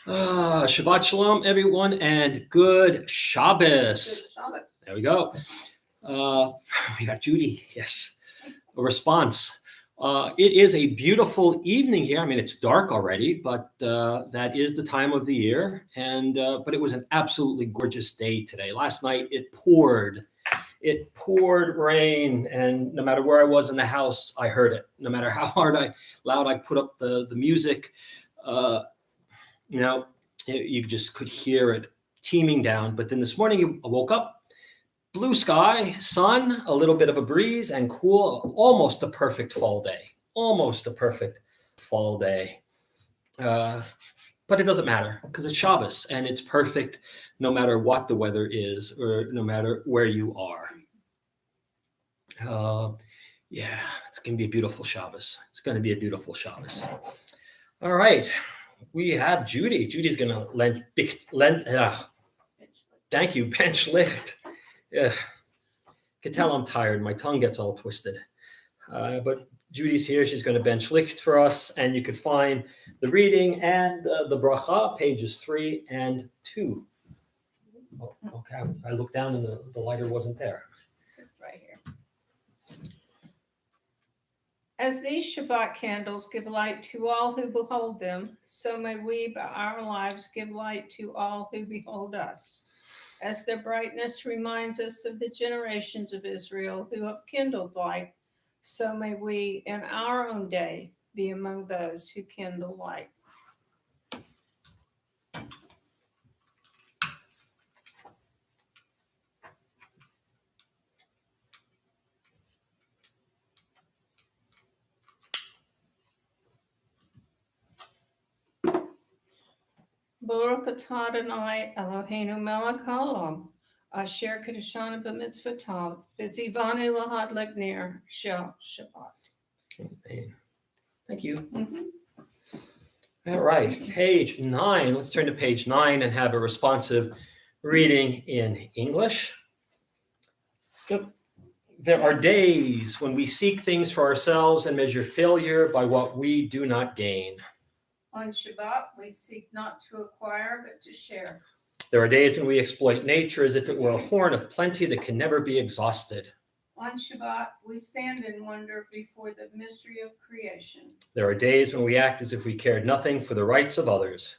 Shabbat Shalom, everyone, and good Shabbos. Good Shabbat. There we go. We got Judy. Yes, a response. It is a beautiful evening here. I mean, it's dark already, but that is the time of the year. But it was an absolutely gorgeous day today. Last night it poured. It poured rain, and no matter where I was in the house, I heard it. No matter how loud I put up the music. You just could hear it teeming down. But then this morning I woke up, blue sky, sun, a little bit of a breeze, and cool. Almost a perfect fall day. But it doesn't matter because it's Shabbos and it's perfect no matter what the weather is or no matter where you are. It's going to be a beautiful Shabbos. All right. We have Judy. Judy's going to lend. Thank you, bench licht. Yeah, can tell I'm tired. My tongue gets all twisted. But Judy's here. She's going to bench licht for us, and you could find the reading and the bracha, pages 3 and 2. Oh, okay, I looked down and the lighter wasn't there. Right here. As these Shabbat candles give light to all who behold them, so may we by our lives give light to all who behold us. As their brightness reminds us of the generations of Israel who have kindled light, so may we in our own day be among those who kindle light. Baruch atah Adonai Eloheinu melech haolam, asher kedoshanu b'mitzvotav, v'tzivanu lahadlik ner shel Shabbat. Amen. Thank you. Mm-hmm. All right, page 9. Let's turn to page 9 and have a responsive reading in English. There are days when we seek things for ourselves and measure failure by what we do not gain. On Shabbat, we seek not to acquire, but to share. There are days when we exploit nature as if it were a horn of plenty that can never be exhausted. On Shabbat, we stand in wonder before the mystery of creation. There are days when we act as if we cared nothing for the rights of others.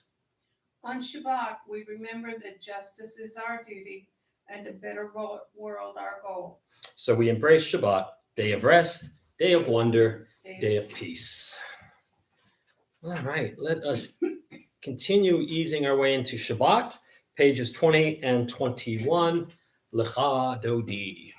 On Shabbat, we remember that justice is our duty and a better world our goal. So we embrace Shabbat, day of rest, day of wonder, day of peace. All right, let us continue easing our way into Shabbat, pages 20 and 21. Lecha Dodi.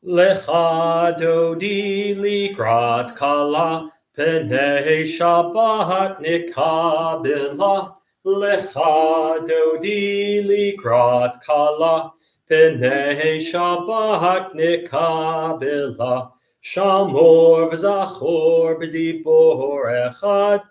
Lecha Dodi likrat kala, penei Shabbat nikabila. Lecha Dodi likrat kala, penei Shabbat nikabila. Shamor v'zachor b'dibor echad,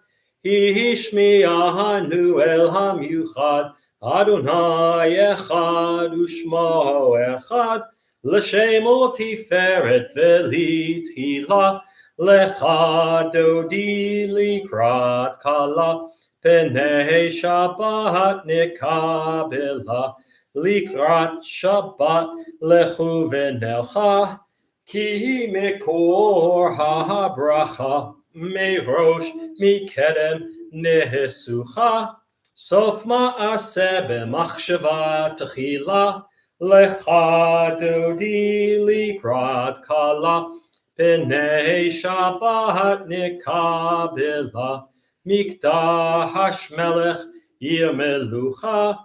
hishmi'anu el hamyuchad, Adonai echad u'shmo echad, l'shem u'tiferet v'lithilah, lecha dodi likrat kala, penei Shabbat nikabila, likrat Shabbat lechu v'nelcha, Ki mekor ha-bracha, merosh mikedem nehesucha, sof ma'aseh b'machshava techila, lecha dodi likrat kala, penei Shabbat nikabila, mikdash melech yirmelucha,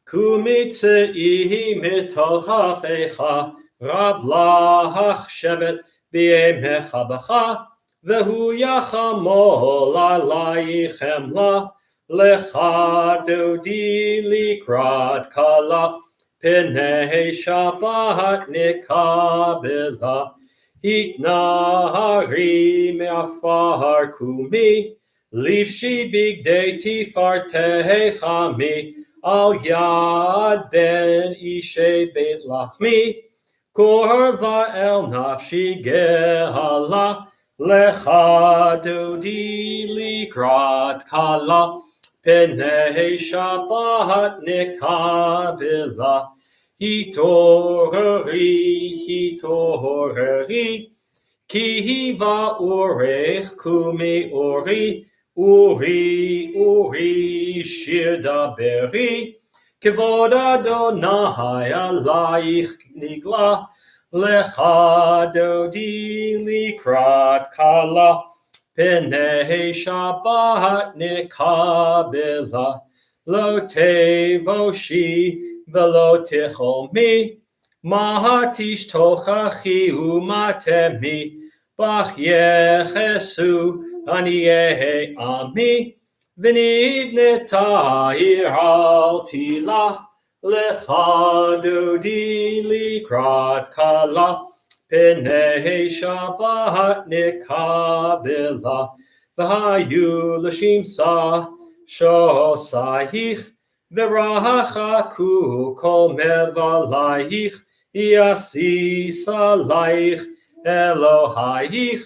kumitzei mitochafecha, Rav lach shevet b'yemecha b'cha, v'hu yachamol alaychem la, lecha dodi likrat kala, penei Shabbat nikabila, hitnahari me'afar kumi, livshi bigdei tifartei chami, al yad ben ishei beit lachmi, Korva el nafshi gehala, lecha dodi likrat kala, Pnei Shabbat nekabela. Hitoreri. Kiva orech kume uri shir daberi. Kevod Adonai alayich nigla. Lecha dodi likrat kala. Pnei Shabbat nekabela. Lo tevoshi velo tichomi. Mahatish tochachi umatemi. Bach yechesu aniyehe ami. V'nibneta al tila. Lecha dodi likrat kala. Pnei Shabbat nekabela. V'hayu l'shimsa shosayich. V'rachaku kol mevalayich. Yasis alayich Elohayich.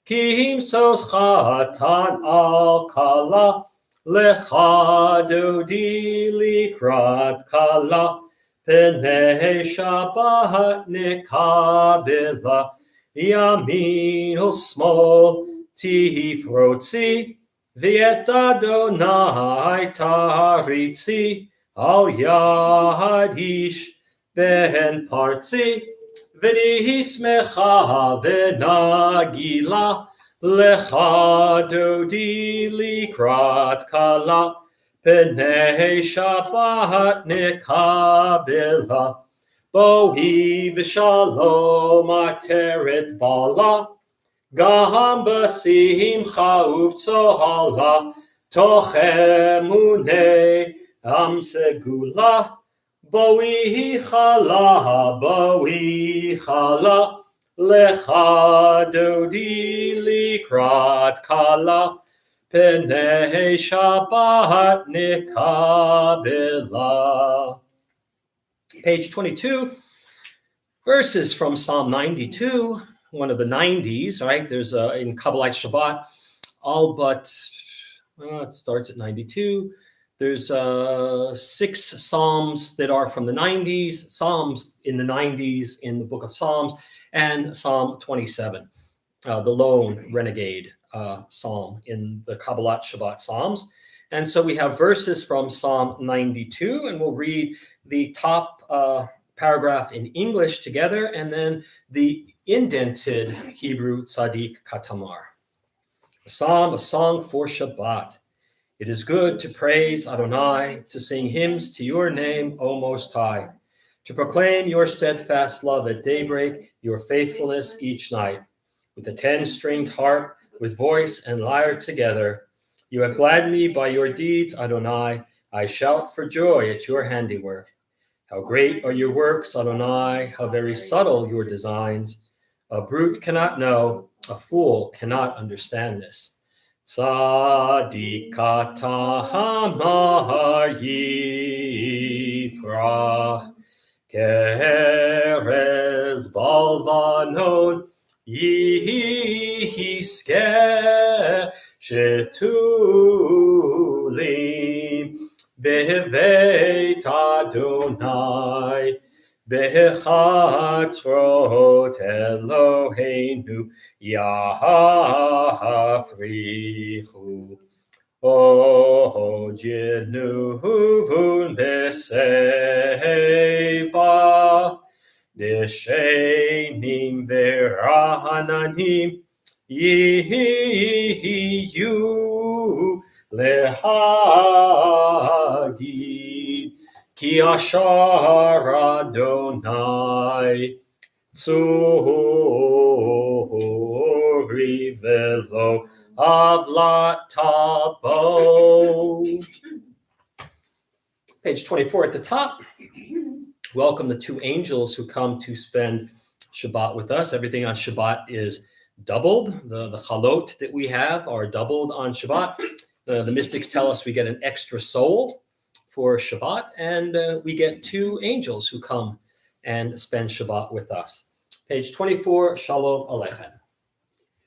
Ki himsos chatan al kala. Lecha dodi likrat kala. Pnei Shabbat nekabela. Yamin usmol tifrotzi. V'et Adonai taritzi. Al yadish ben partzi. V'nismecha v'nagila. Lecha dodi likrat kala. Pnei Shabbat nekabela. Bohi v'shalom ateret bala. Gaham b'simcha uv'tzohala. Toch emunei am segula. Boi chala. Lecha dodi likrat kala. Pnei Shabbat nekabela. Page 22, verses from Psalm 92, one of the 90s, right? There's in Kabbalat Shabbat, all but, it starts at 92. There's 6 Psalms that are from the 90s, Psalms in the 90s in the book of Psalms, and Psalm 27, the lone renegade psalm in the Kabbalat Shabbat Psalms. And so we have verses from Psalm 92, and we'll read the top paragraph in English together, and then the indented Hebrew Tzadik Katamar. A psalm, a song for Shabbat. It is good to praise Adonai, to sing hymns to your name, O Most High, to proclaim your steadfast love at daybreak, your faithfulness each night. With a 10-stringed harp, with voice and lyre together, you have gladdened me by your deeds, Adonai. I shout for joy at your handiwork. How great are your works, Adonai, how very subtle your designs. A brute cannot know, a fool cannot understand this. Tzadikata hamar yifrach, kerez balvanon yihiske shetulim beveit Adonai bechatzrot Eloheinu yafrichu o jinuvun beseva deshenim verahananim yihiyu lehagid ki ashar Adonai tzuri velo avlat tabo. Page 24 at the top. Welcome the 2 angels who come to spend Shabbat with us. Everything on Shabbat is doubled. The chalot that we have are doubled on Shabbat. The mystics tell us we get an extra soul for Shabbat, and we get 2 angels who come and spend Shabbat with us. Page 24, Shalom Aleichem.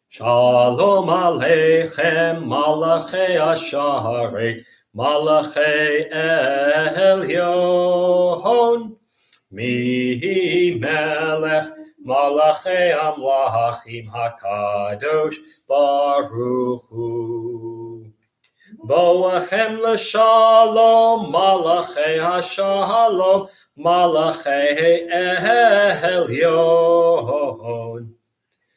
Shalom Aleichem, Malachei Asharet, Malachei Elyon, Mi Melech, Malachei Amlachim HaKadosh Baruch Hu. Boachem l'shalom, Malachei HaShalom, Malachei Elyon.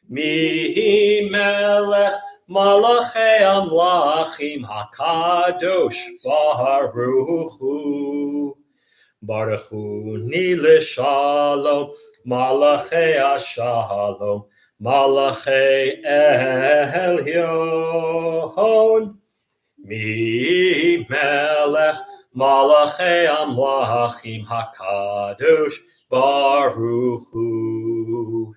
Mi Melech, Malachei Amlachim HaKadosh Baruch Hu. Baruch Hu Ni l'shalom, Malachei HaShalom, Malachei Elyon. Mi Melech, Malachei Amlachim HaKadosh Baruch Hu.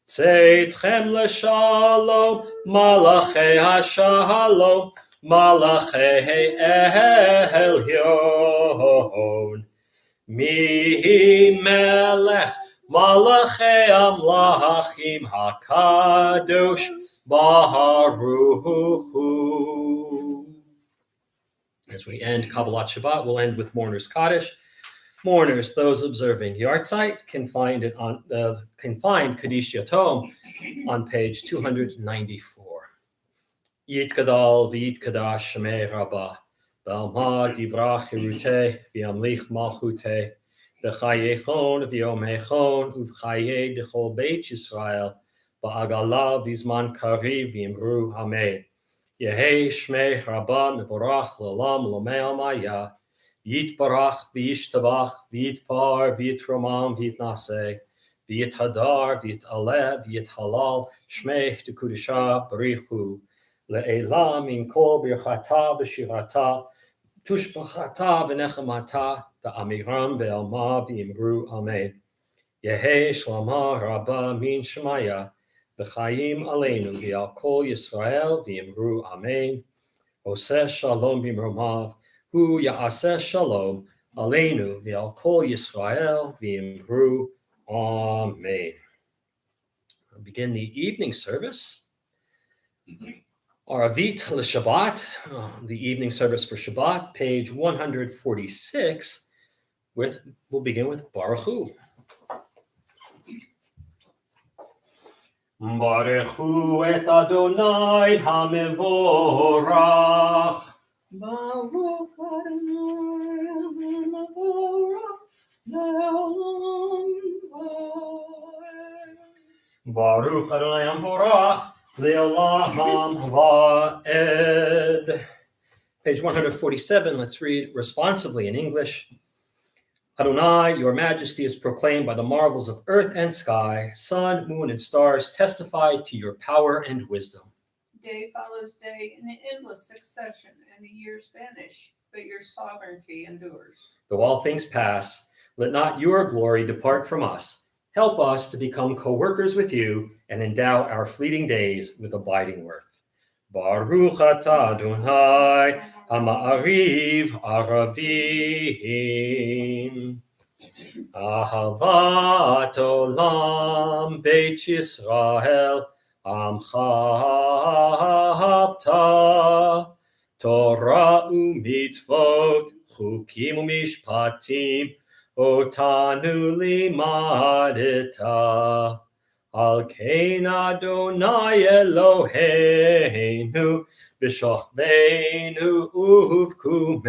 Tzeitchem l'shalom, Malachei HaShalom, Malachei Elyon. Mi Melech, Malachei Amlachim HaKadosh Baruch Hu. As we end Kabbalat Shabbat, we'll end with Mourner's Kaddish. Mourners, those observing Yartzeit, can find Kaddish Yatom on page 294. Yitkadal v'yitkadash shemei Rabbah, v'alma divrach hiruteh v'yamlich malchuteh, v'chayechon v'yomechon uv'chayeh dechol beit Yisrael, v'agala v'zman kariv v'imru amen. Yehei shmei Rabbah mevorach l'olam l'omei almaya, Yitbarach v'yishtabach v'yitpar v'yitromam v'yitnaseh, v'yithadar v'yitaleh v'yithalal shmei dekudusha barichu, le'elam min kol birchata b'shirata, tushbachata v'nechamata, ta'amiram ve'alma v'imru amen. Yehei shlama Rabbah min shemaya, v'chayim aleinu v'al kol Yisrael v'imru amen. Oseh shalom b'mromav, Hu ya'aseh shalom aleinu v'al kol Yisrael v'imru amen. We'll begin the evening service. Aravit l'Shabbat, the evening service for Shabbat, page 146. We'll begin with Baruch Hu. Baruch Hu et Adonai hamevorach. Baruch Adonai Hamevorach Le'olam Va'ed. Baruch Adonai hamevorach le'olam va'ed. Page 147, let's read responsively in English. Adonai, your majesty is proclaimed by the marvels of earth and sky. Sun, moon, and stars testify to your power and wisdom. Day follows day in an endless succession, and the years vanish, but your sovereignty endures. Though all things pass, let not your glory depart from us. Help us to become co-workers with you and endow our fleeting days with abiding worth. Baruch atah Adonai ha'ma'ariv aravim. Ahavat olam beit Yisrael Amcha ahavta, Torah u'mitzvot, chukim u'mishpatim, otanu limadeta. Al kein Adonai Eloheinu, b'shochbeinu uv'kumeinu,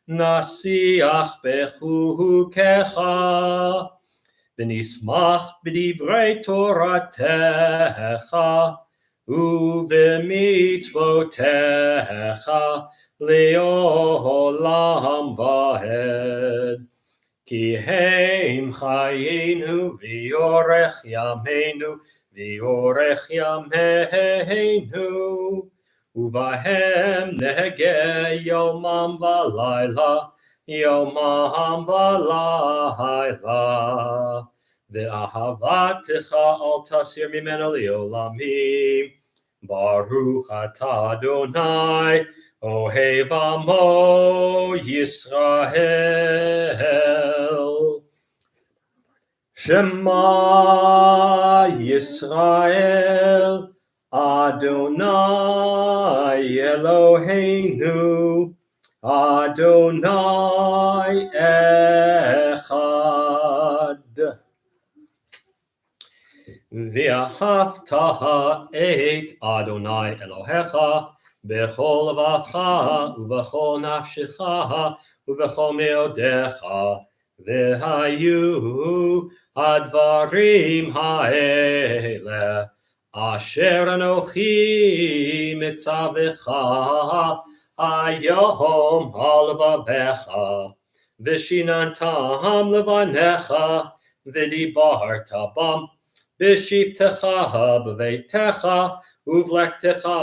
nasiach bechukecha. V'nismach b'divrei Toratecha, u'v'mitzvotecha, le'olam va'ed. Ki heim chayenu, v'yorech yameinu, v'yorech yameinu, u'vahem nehege yomam v'layla, Yomam v'layla, ve'ahavatecha al tasir mimena li'olamim. Baruch atah Adonai, ohev amo Yisrael. Shema Yisrael, Adonai Eloheinu, Adonai Echad. V'ahavta et Adonai Elohecha b'chol levacha u'b'chol nafshecha u'b'chol meodecha v'hayu advarim ha'ele asher anochi mitzavecha hayom ha'levavecha v'shinantam levanecha v'dibarta bam B'shivtecha b'veitecha, uvlektecha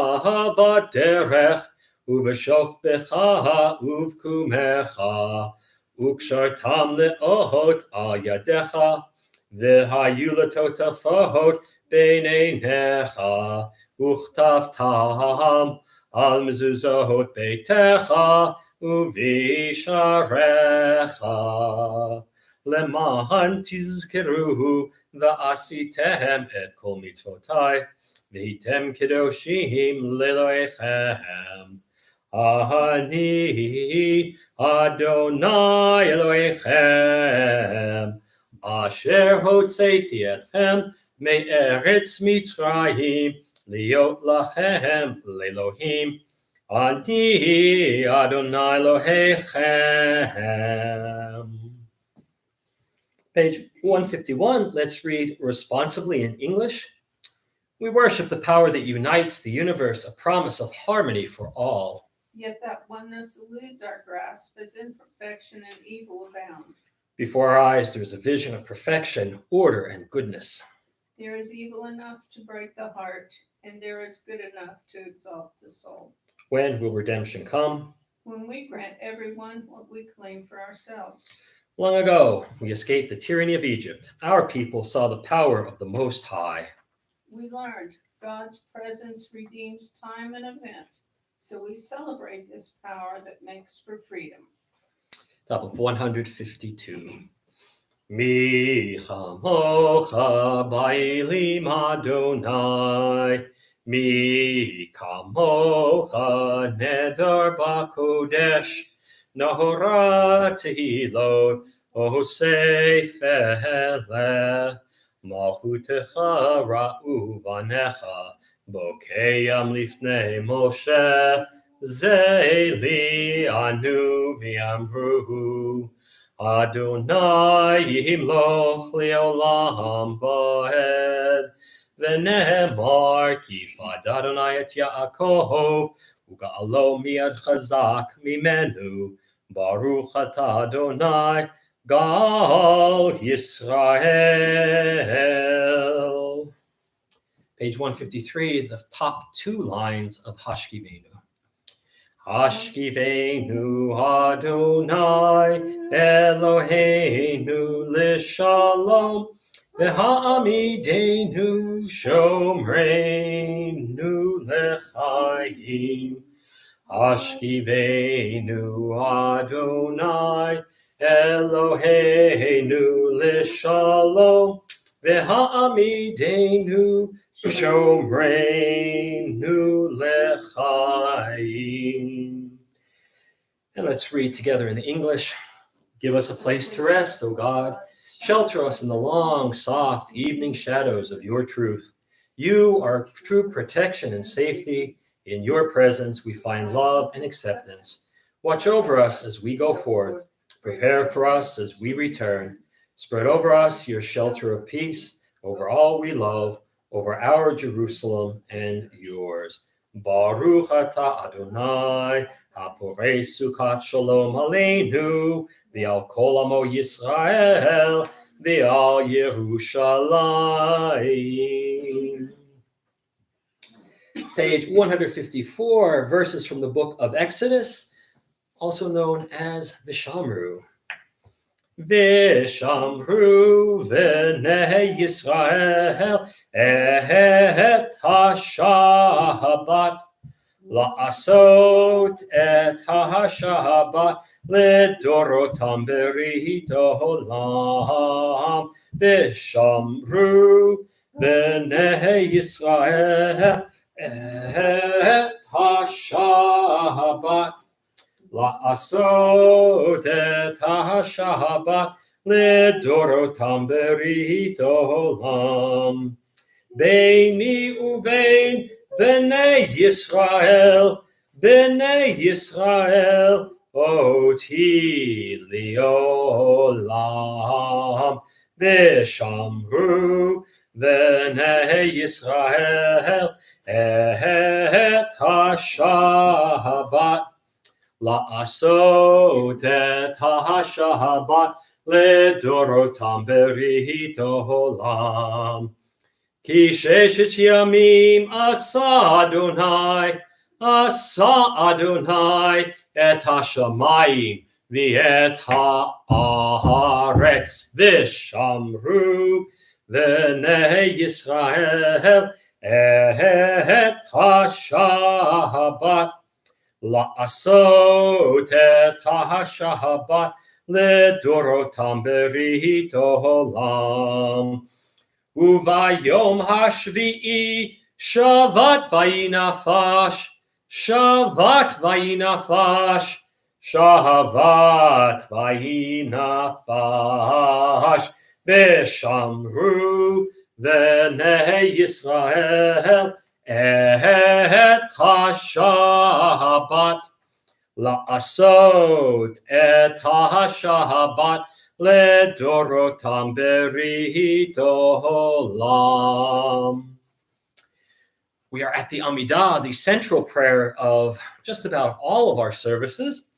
v'derech, uv'shokbecha uv'kumecha, ukshartam le'ohot al yadecha, v'hayu letotafot b'neinecha, uchtavtam al mezuzot beitecha, uv'isharecha, lemahan tizkeruhu, Va'asitem et kol mitzvotai, v'hitem kedoshim leloechem. Ani Adonai Elohechem, asher hotzeiti etchem me'eretz Mitzrayim, liot lachem le'elohim. Ani Adonai Elohechem. Page 151, let's read responsively in English. We worship the power that unites the universe, a promise of harmony for all. Yet that oneness eludes our grasp as imperfection and evil abound. Before our eyes, there is a vision of perfection, order, and goodness. There is evil enough to break the heart, and there is good enough to exalt the soul. When will redemption come? When we grant everyone what we claim for ourselves. Long ago, we escaped the tyranny of Egypt. Our people saw the power of the Most High. We learned God's presence redeems time and event, so we celebrate this power that makes for freedom. Top of 152. Mi chamocha ba'elim Adonai, mi kamocha nedar ba'kodesh, Nahora tehilot, osei fele, malchutecha ra'u vanecha, bokeyam lifnei Moshe, zeili anu v'amru, Adonai yimloch leolam va'ed, v'nehemar kifad Adonai et Yaakov, u'ga'alo mi'ad chazak mimenu, Baruch atah Adonai, Gal Yisrael. Page 153, the top two lines of Hashkivenu. Hashkivenu Adonai, Eloheinu l'shalom, v'ha'amidenu shomreinu l'chaim. Hashkivenu Adonai, Eloheinu l'shalom, v'ha'amidenu shomreinu l'chaim. And let's read together in the English. Give us a place to rest, O God. Shelter us in the long, soft evening shadows of your truth. You are true protection and safety. In your presence, we find love and acceptance. Watch over us as we go forth. Prepare for us as we return. Spread over us your shelter of peace, over all we love, over our Jerusalem and yours. Baruch atah Adonai, haporei sukat shalom aleinu, v'al kol amo Yisrael, v'al Yerushalayim. Page 154, verses from the book of Exodus, also known as Vishamru. Vishamru v'nei Yisrael et ha-Shabbat la'asot et ha-Shabbat לדורותם ברית העולם ושמרו בני ישראל et ha-Shabbat. La'asot et ha-Shabbat לדורותם ברית עולם. ביני ובין בני ישראל אותי לעולם. ושמרו בני ישראל את השבת. לעשות את השבת לדורותם ברית עולם. כי 6 ימים עשה אדוני את השמיים ואת הארץ, ושמרו בני ישראל את השבת. לעשות את השבת לדורותם ברית עולם. וביום השביעי שבת וינפש, ושמרו בני ישראל את השבת. לעשות את השבת לדורותם ברית עולם. We are at the Amidah, the central prayer of just about all of our services.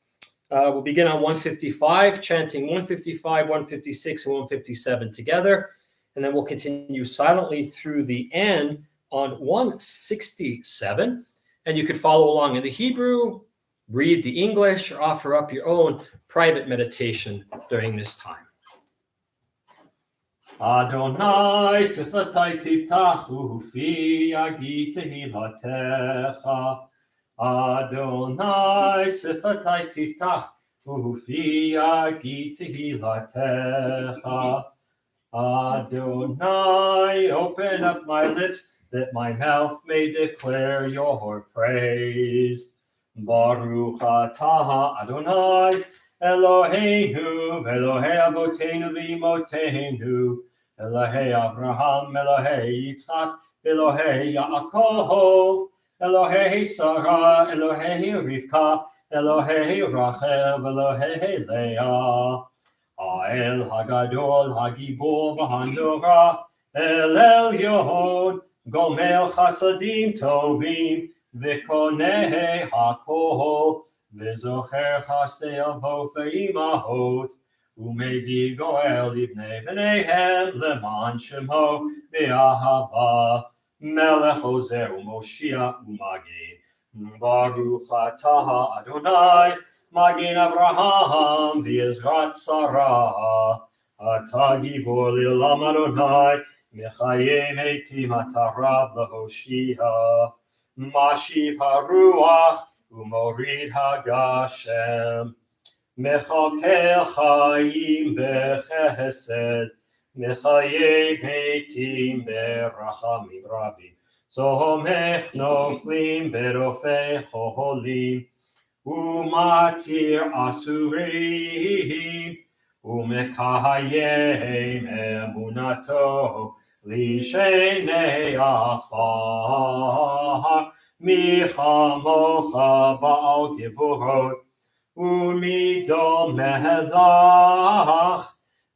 We'll begin on 155, chanting 155, 156, and 157 together, and then we'll continue silently through the end on 167. And you could follow along in the Hebrew, read the English, or offer up your own private meditation during this time. Adonai sifatai tiftachu fi yagi tehilatecha. Adonai sifatai tiftachu fi yagi tehilatecha. Adonai, open up my lips that my mouth may declare your praise. Baruch atah Adonai Eloheinu Elohei Avotenu v'Imotenu Elohei Avraham Elohei Yitzchak Elohei Yaakov Elohei Sarah Elohei Rivka Elohei Rachel Elohei Leah Ha'el Hagadol Hagibor V'Hanora El Elyon Gomel Chasadim Tovim V'koneh hakol v'zocher chasdei avot v'imahot u'mevi goel ibnei b'neihem leman shemo v'ahava melech ozer u'moshiach u'magin baruch atah Adonai magin Avraham v'ezrat Sarah atah gibor li'olam Adonai mechayim eitim atarav l'hoshia Mashiv haruach umorid hagashem mechakel chayim bechesed mechayim heitim berachamim rabim zomech noflim verofei cholim umatir asurim umekayim emunato Lishenei afar, michamocha ba'al gevurot, u'mido melach,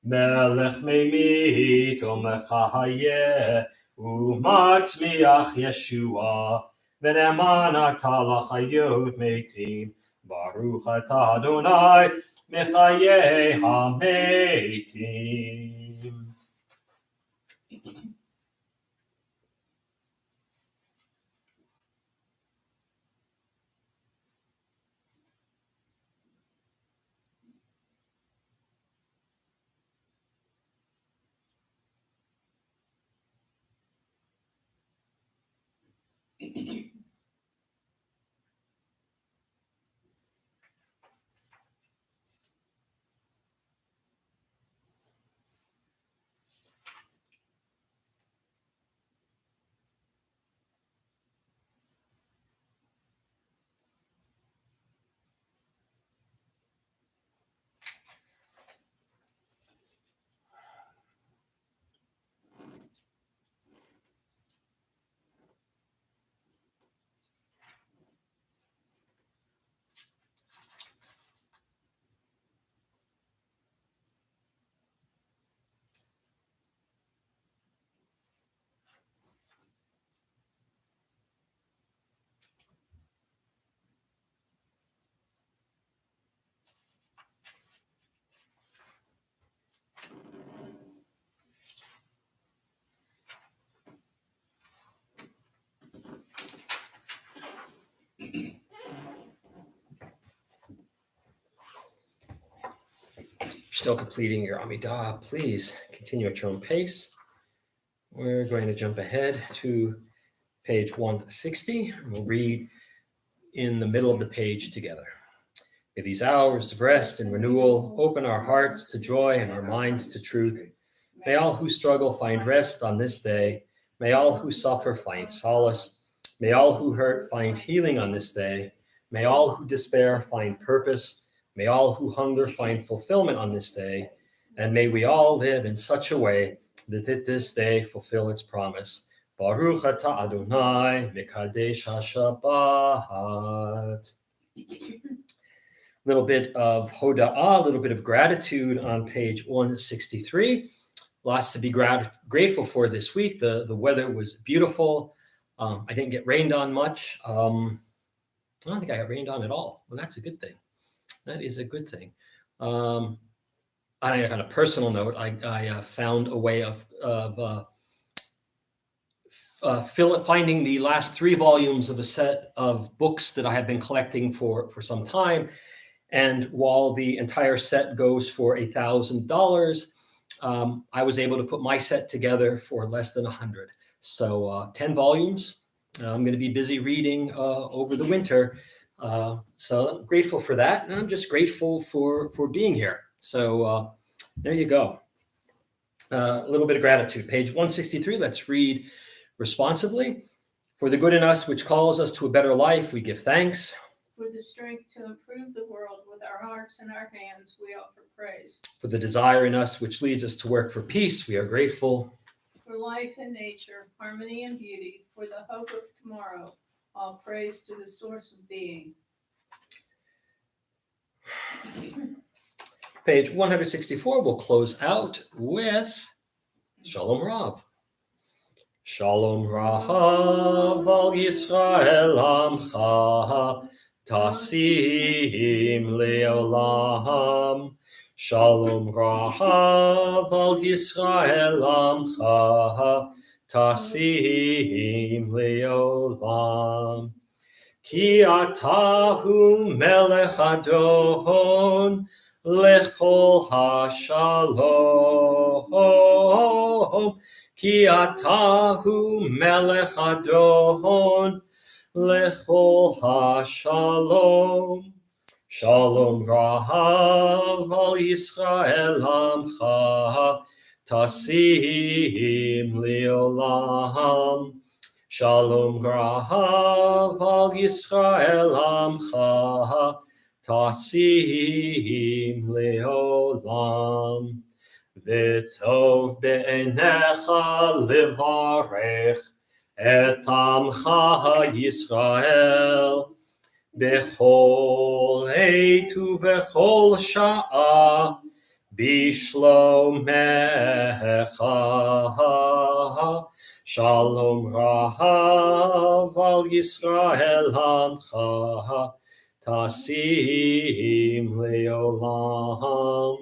melech meimit u'mechayeh, u'matzmiach Yeshua, v'ne'eman atah l'chayot meitim, baruch atah Adonai, mechayeh ha'meitim. still completing your Amidah, please continue at your own pace. We're going to jump ahead to page 160, and we'll read in the middle of the page together. May these hours of rest and renewal open our hearts to joy and our minds to truth. May all who struggle find rest on this day. May all who suffer find solace. May all who hurt find healing on this day. May all who despair find purpose. May all who hunger find fulfillment on this day. And may we all live in such a way that this day fulfill its promise. Baruch atah Adonai mekadesh HaShabbat. A little bit of hoda'ah, a little bit of gratitude on page 163. Lots to be grateful for this week. The weather was beautiful. I didn't get rained on much. I don't think I got rained on at all. Well, that's a good thing. That is a good thing. On a personal note, I found a way of finding the last 3 volumes of a set of books that I have been collecting for some time. And while the entire set goes for $1,000, I was able to put my set together for less than $100. So 10 volumes. I'm going to be busy reading over the winter. So I'm grateful for that. And I'm just grateful for being here. So there you go. A little bit of gratitude. Page 163, let's read responsively. For the good in us which calls us to a better life, we give thanks. For the strength to improve the world with our hearts and our hands, we offer praise. For the desire in us which leads us to work for peace, we are grateful. For life and nature, harmony and beauty, for the hope of tomorrow, all praise to the source of being. Page 164, we'll close out with Shalom Rav. Shalom Rav al Yisrael Amcha, Tasim Leolam. Shalom Rav al Yisrael Amcha, Tasim Leolam. Ki atahu melech adon, lechol hashalom. Ki atahu melech adon, lechol hashalom. Shalom Rav al Yisrael Amcha, Tasim Leolam. Shalom Rav al Yisrael Amcha, Tasim Leolam. V'tov be'enecha levarech et Amcha Yisrael bechol עת ובכל שעה בשלומך. Shalom Rav al Yisrael Amcha, Tasim Leolam.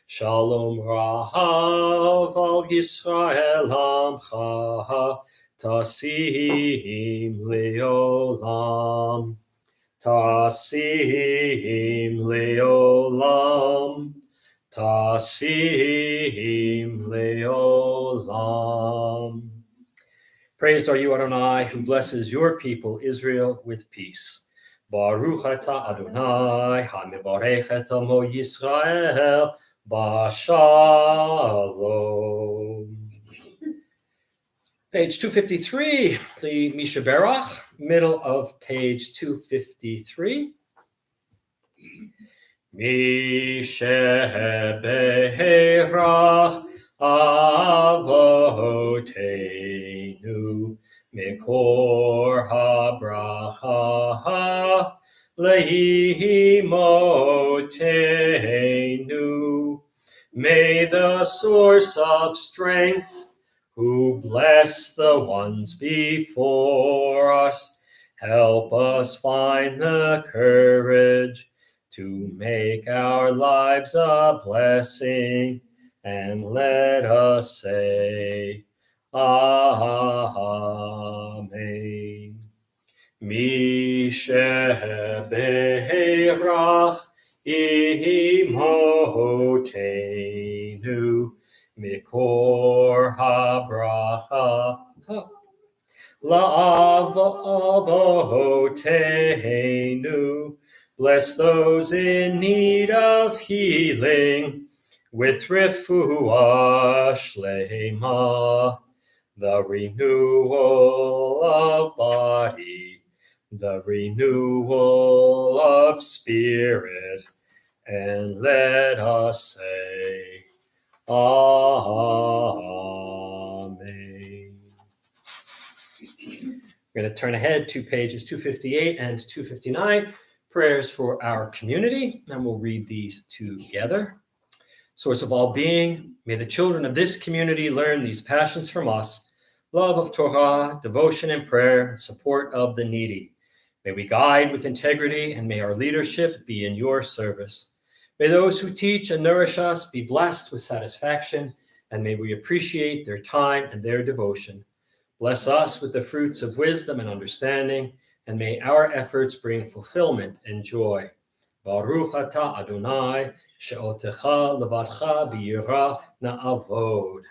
Shalom Rav al Yisrael Amcha, Tasim Leolam. Tasim Leolam. Tasim Leolam. Praised are you, Adonai, who blesses your people, Israel, with peace. Baruch atah Adonai, hamibarech et amo Yisrael, b'shalom. Page 253, the Misha Berach, middle of page 253. Misha Berach Avoteinu Mikor habracha lehimotenu. May the source of strength, who bless the ones before us, help us find the courage to make our lives a blessing. And let us say, Amen. Misha Berach imotenu mikor habracha la'avotenu. Bless those in need of healing with refuah shlema, the renewal of body, the renewal of spirit, and let us say, Amen. We're going to turn ahead to pages 258 and 259, prayers for our community, and we'll read these together. Source of all being, may the children of this community learn these passions from us, love of Torah, devotion and prayer, and support of the needy. May we guide with integrity, and may our leadership be in your service. May those who teach and nourish us be blessed with satisfaction, and may we appreciate their time and their devotion. Bless us with the fruits of wisdom and understanding, and may our efforts bring fulfillment and joy. Baruch atah Adonai, she'otecha levadcha b'yirah na'avod.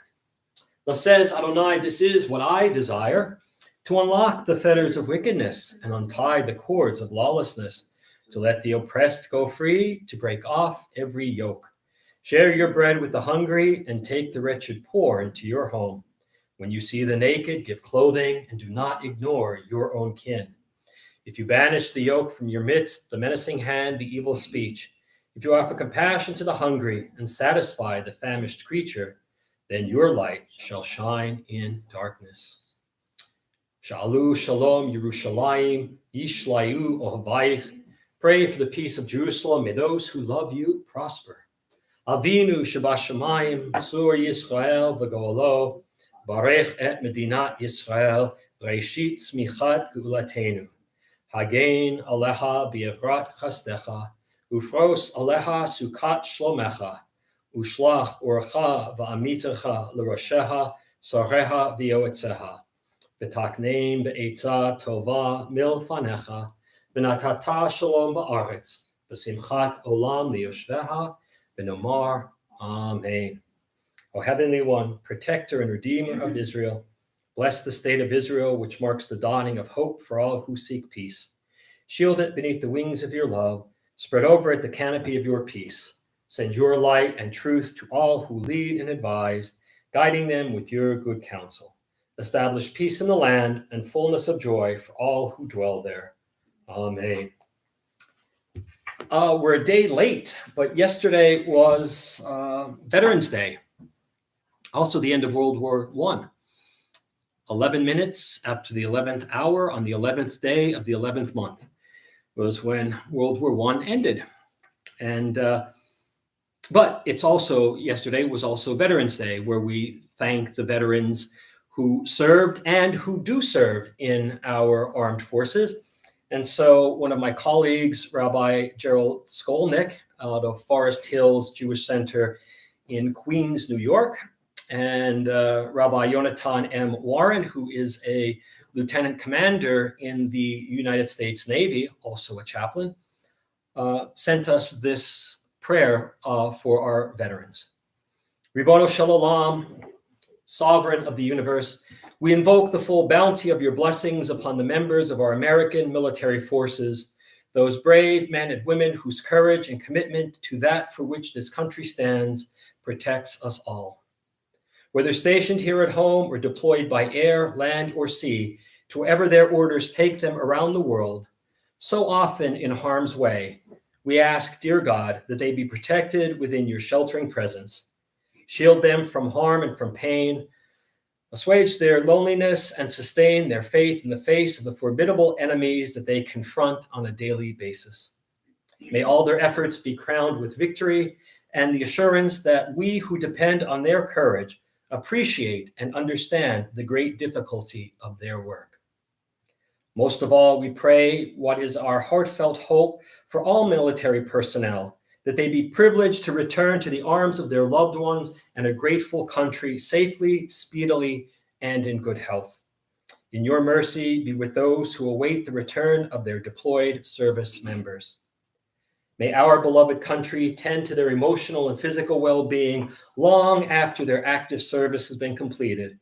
Thus says Adonai, this is what I desire, to unlock the fetters of wickedness and untie the cords of lawlessness, to let the oppressed go free, to break off every yoke. Share your bread with the hungry, and take the wretched poor into your home. When you see the naked, give clothing, and do not ignore your own kin. If you banish the yoke from your midst, the menacing hand, the evil speech, if you offer compassion to the hungry and satisfy the famished creature, then your light shall shine in darkness. Sha'alu shalom Yerushalayim, yishlayu ohavayich. Pray for the peace of Jerusalem. May those who love you prosper. Avinu shabashamayim, sur Yisrael v'go'alo, barech et medinat Yisrael, reishit smichat geulatenu. Hagein aleha bi'evrat chastecha, ufros aleha sukat shlomecha, ushlach orcha va'amitecha l'rosheha, soreha v'yoetzeha, v'takneim be'etza tova milfanecha, v'natata shalom ba'aretz, v'simchat olam liyoshveha, v'nomar Amen. O Heavenly One, Protector and Redeemer of Israel, bless the state of Israel, which marks the dawning of hope for all who seek peace. Shield it beneath the wings of your love. Spread over it the canopy of your peace. Send your light and truth to all who lead and advise, guiding them with your good counsel. Establish peace in the land and fullness of joy for all who dwell there. Amen. We're a day late, but yesterday was Veterans Day. Also the end of World War I. 11 minutes after the 11th hour on the 11th day of the 11th month was when World War I ended. And but it's also, yesterday was also Veterans Day, where we thank the veterans who served and who do serve in our armed forces. And so one of my colleagues, Rabbi Gerald Skolnick, out of Forest Hills Jewish Center in Queens, New York, and Rabbi Yonatan M. Warren, who is a lieutenant commander in the United States Navy, also a chaplain, sent us this prayer for our veterans. Ribono Shel Olam, Sovereign of the universe, we invoke the full bounty of your blessings upon the members of our American military forces, those brave men and women whose courage and commitment to that for which this country stands protects us all. Whether stationed here at home or deployed by air, land, or sea, to wherever their orders take them around the world, so often in harm's way, we ask, dear God, that they be protected within your sheltering presence. Shield them from harm and from pain, assuage their loneliness, and sustain their faith in the face of the formidable enemies that they confront on a daily basis. May all their efforts be crowned with victory and the assurance that we who depend on their courage appreciate and understand the great difficulty of their work. Most of all, we pray what is our heartfelt hope for all military personnel, that they be privileged to return to the arms of their loved ones and a grateful country safely, speedily, and in good health. In your mercy, be with those who await the return of their deployed service members. May our beloved country tend to their emotional and physical well-being long after their active service has been completed.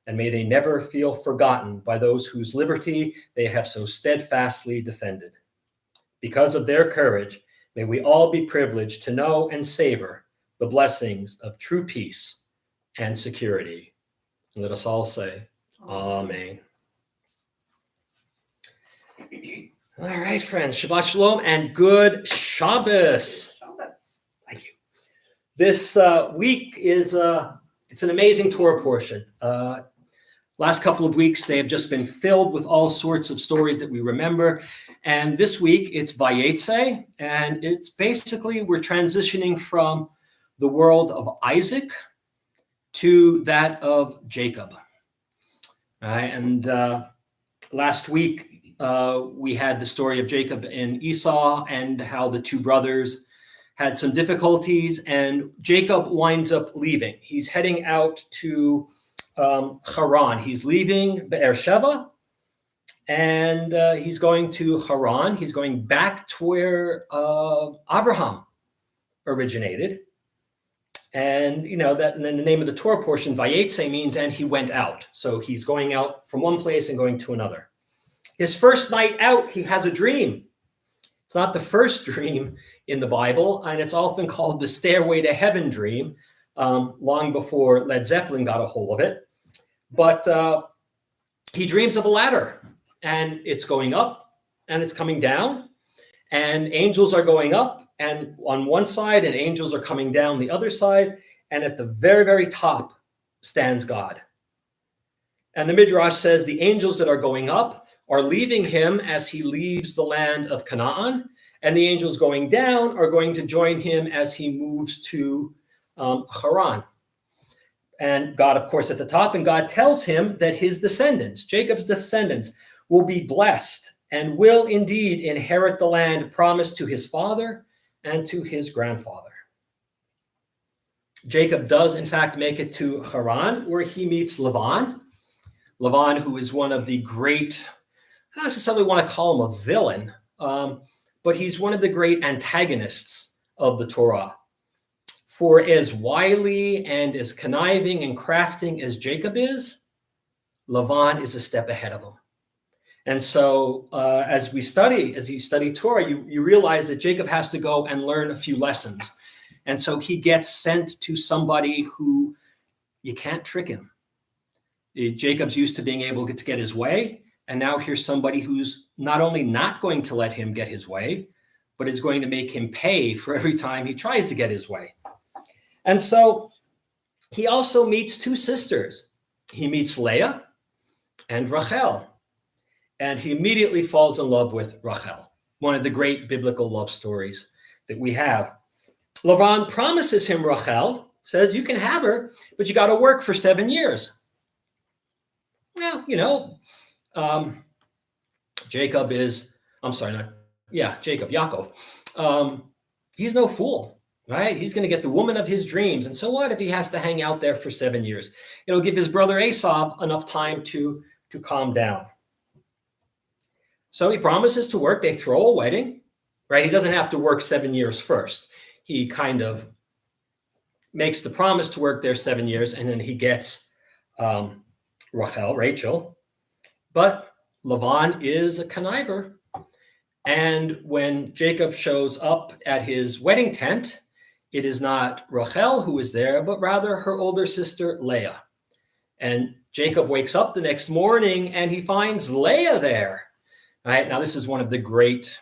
And may they never feel forgotten by those whose liberty they have so steadfastly defended. Because of their courage, may we all be privileged to know and savor the blessings of true peace and security. And let us all say, Amen. All right, friends, Shabbat Shalom and good Shabbos. Thank you. This week is it's an amazing Torah portion. Last couple of weeks, they have just been filled with all sorts of stories that we remember. And this week, it's Vayetze, and it's basically we're transitioning from the world of Isaac to that of Jacob. All right, and last week, we had the story of Jacob and Esau and how the two brothers had some difficulties, and Jacob winds up leaving. He's heading out to Haran. He's leaving Beersheba, and he's going to Haran. He's going back to where Abraham originated. And and then the name of the Torah portion, Vayetze, means and he went out. So he's going out from one place and going to another. His first night out, he has a dream. It's not the first dream in the Bible, and it's often called the Stairway to Heaven dream, long before Led Zeppelin got a hold of it. But he dreams of a ladder, and it's going up, and it's coming down, and angels are going up, and on one side, and angels are coming down the other side, and at the very, very top stands God. And the Midrash says the angels that are going up are leaving him as he leaves the land of Canaan, and the angels going down are going to join him as he moves to Haran. And God, of course, at the top, and God tells him that his descendants, Jacob's descendants, will be blessed and will indeed inherit the land promised to his father and to his grandfather. Jacob does, in fact, make it to Haran, where he meets Laban. Laban, who is one of the great, I don't necessarily want to call him a villain, but he's one of the great antagonists of the Torah. For as wily and as conniving and crafting as Jacob is, Laban is a step ahead of him. And so as you study Torah, you realize that Jacob has to go and learn a few lessons. And so he gets sent to somebody who you can't trick him. Jacob's used to being able to get his way. And now here's somebody who's not only not going to let him get his way, but is going to make him pay for every time he tries to get his way. And so he also meets two sisters. He meets Leah and Rachel. And he immediately falls in love with Rachel, one of the great biblical love stories that we have. Laban promises him Rachel, says, you can have her, but you got to work for 7 years. Well, Yaakov. He's no fool, right? He's going to get the woman of his dreams. And so what if he has to hang out there for 7 years? It'll give his brother Esau enough time to calm down. So he promises to work. They throw a wedding, right? He doesn't have to work 7 years first. He kind of makes the promise to work there 7 years, and then he gets Rachel. But Laban is a conniver. And when Jacob shows up at his wedding tent, it is not Rachel who is there, but rather her older sister, Leah. And Jacob wakes up the next morning and he finds Leah there. All right, now this is one of the great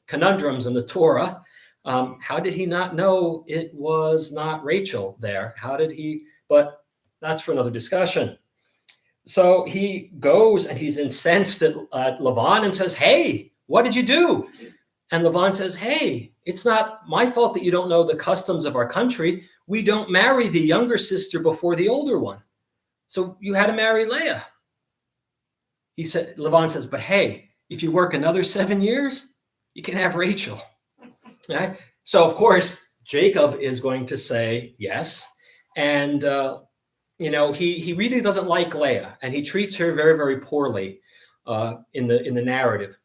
conundrums in the Torah. How did he not know it was not Rachel there? How did he? But that's for another discussion. So he goes and he's incensed at Laban and says, hey, what did you do? And Laban says, hey, it's not my fault that you don't know the customs of our country. We don't marry the younger sister before the older one. So you had to marry Leah. Laban says, but hey, if you work another 7 years, you can have Rachel. Right? So, of course, Jacob is going to say yes. And, he really doesn't like Leah, and he treats her very, very poorly in the narrative.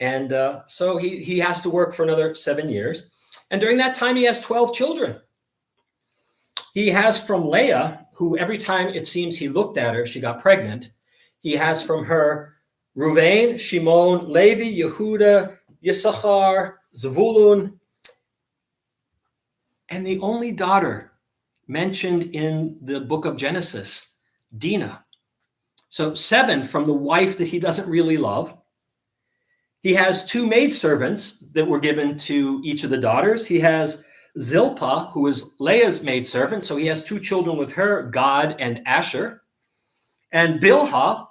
And so he has to work for another 7 years. And during that time, he has 12 children. He has from Leah, who every time it seems he looked at her, she got pregnant. He has from her Ruvain, Shimon, Levi, Yehuda, Yissachar, Zvulun, and the only daughter mentioned in the book of Genesis, Dinah. So 7 from the wife that he doesn't really love. He has 2 maidservants that were given to each of the daughters. He has Zilpah, who is Leah's maidservant. So he has 2 children with her, Gad and Asher. And Bilhah,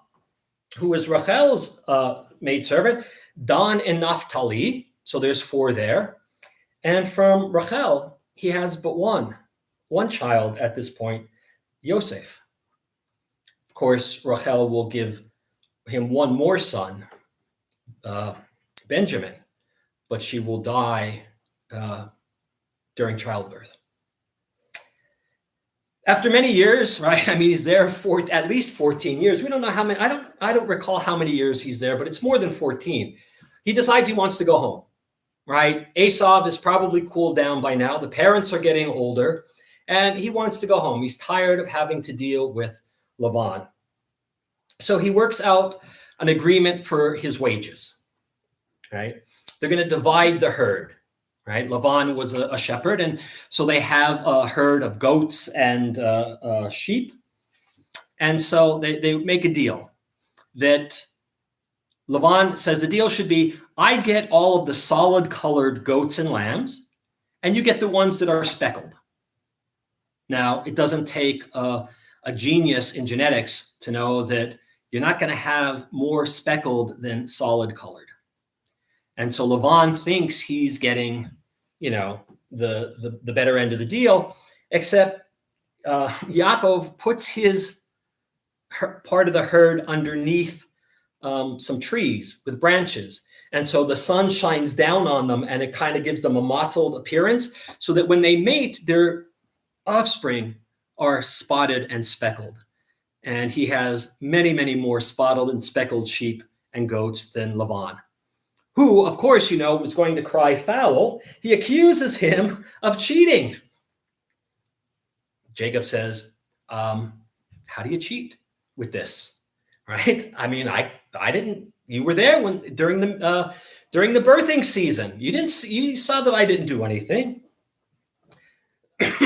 who is Rachel's maidservant, Dan and Naphtali. So there's 4 there. And from Rachel, he has but one child at this point, Yosef. Of course, Rachel will give him one more son, Benjamin, but she will die during childbirth. After many years, right? I mean, he's there for at least 14 years. We don't know how many. I don't recall how many years he's there, but it's more than 14. He decides he wants to go home, right? Esau is probably cooled down by now. The parents are getting older, and he wants to go home. He's tired of having to deal with Laban. So he works out an agreement for his wages, right? They're going to divide the herd, right? Laban was a shepherd, and so they have a herd of goats and sheep. And so they make a deal that Laban says the deal should be, I get all of the solid colored goats and lambs, and you get the ones that are speckled. Now, it doesn't take a genius in genetics to know that you're not going to have more speckled than solid colored. And so Laban thinks he's getting, the better end of the deal, except Yaakov puts his part of the herd underneath some trees with branches. And so the sun shines down on them, and it kind of gives them a mottled appearance, so that when they mate, their offspring are spotted and speckled. And he has many, many more spotted and speckled sheep and goats than Laban, who, of course, was going to cry foul. He accuses him of cheating. Jacob says, how do you cheat with this? Right? I mean, I didn't. You were there during the birthing season. You saw that I didn't do anything.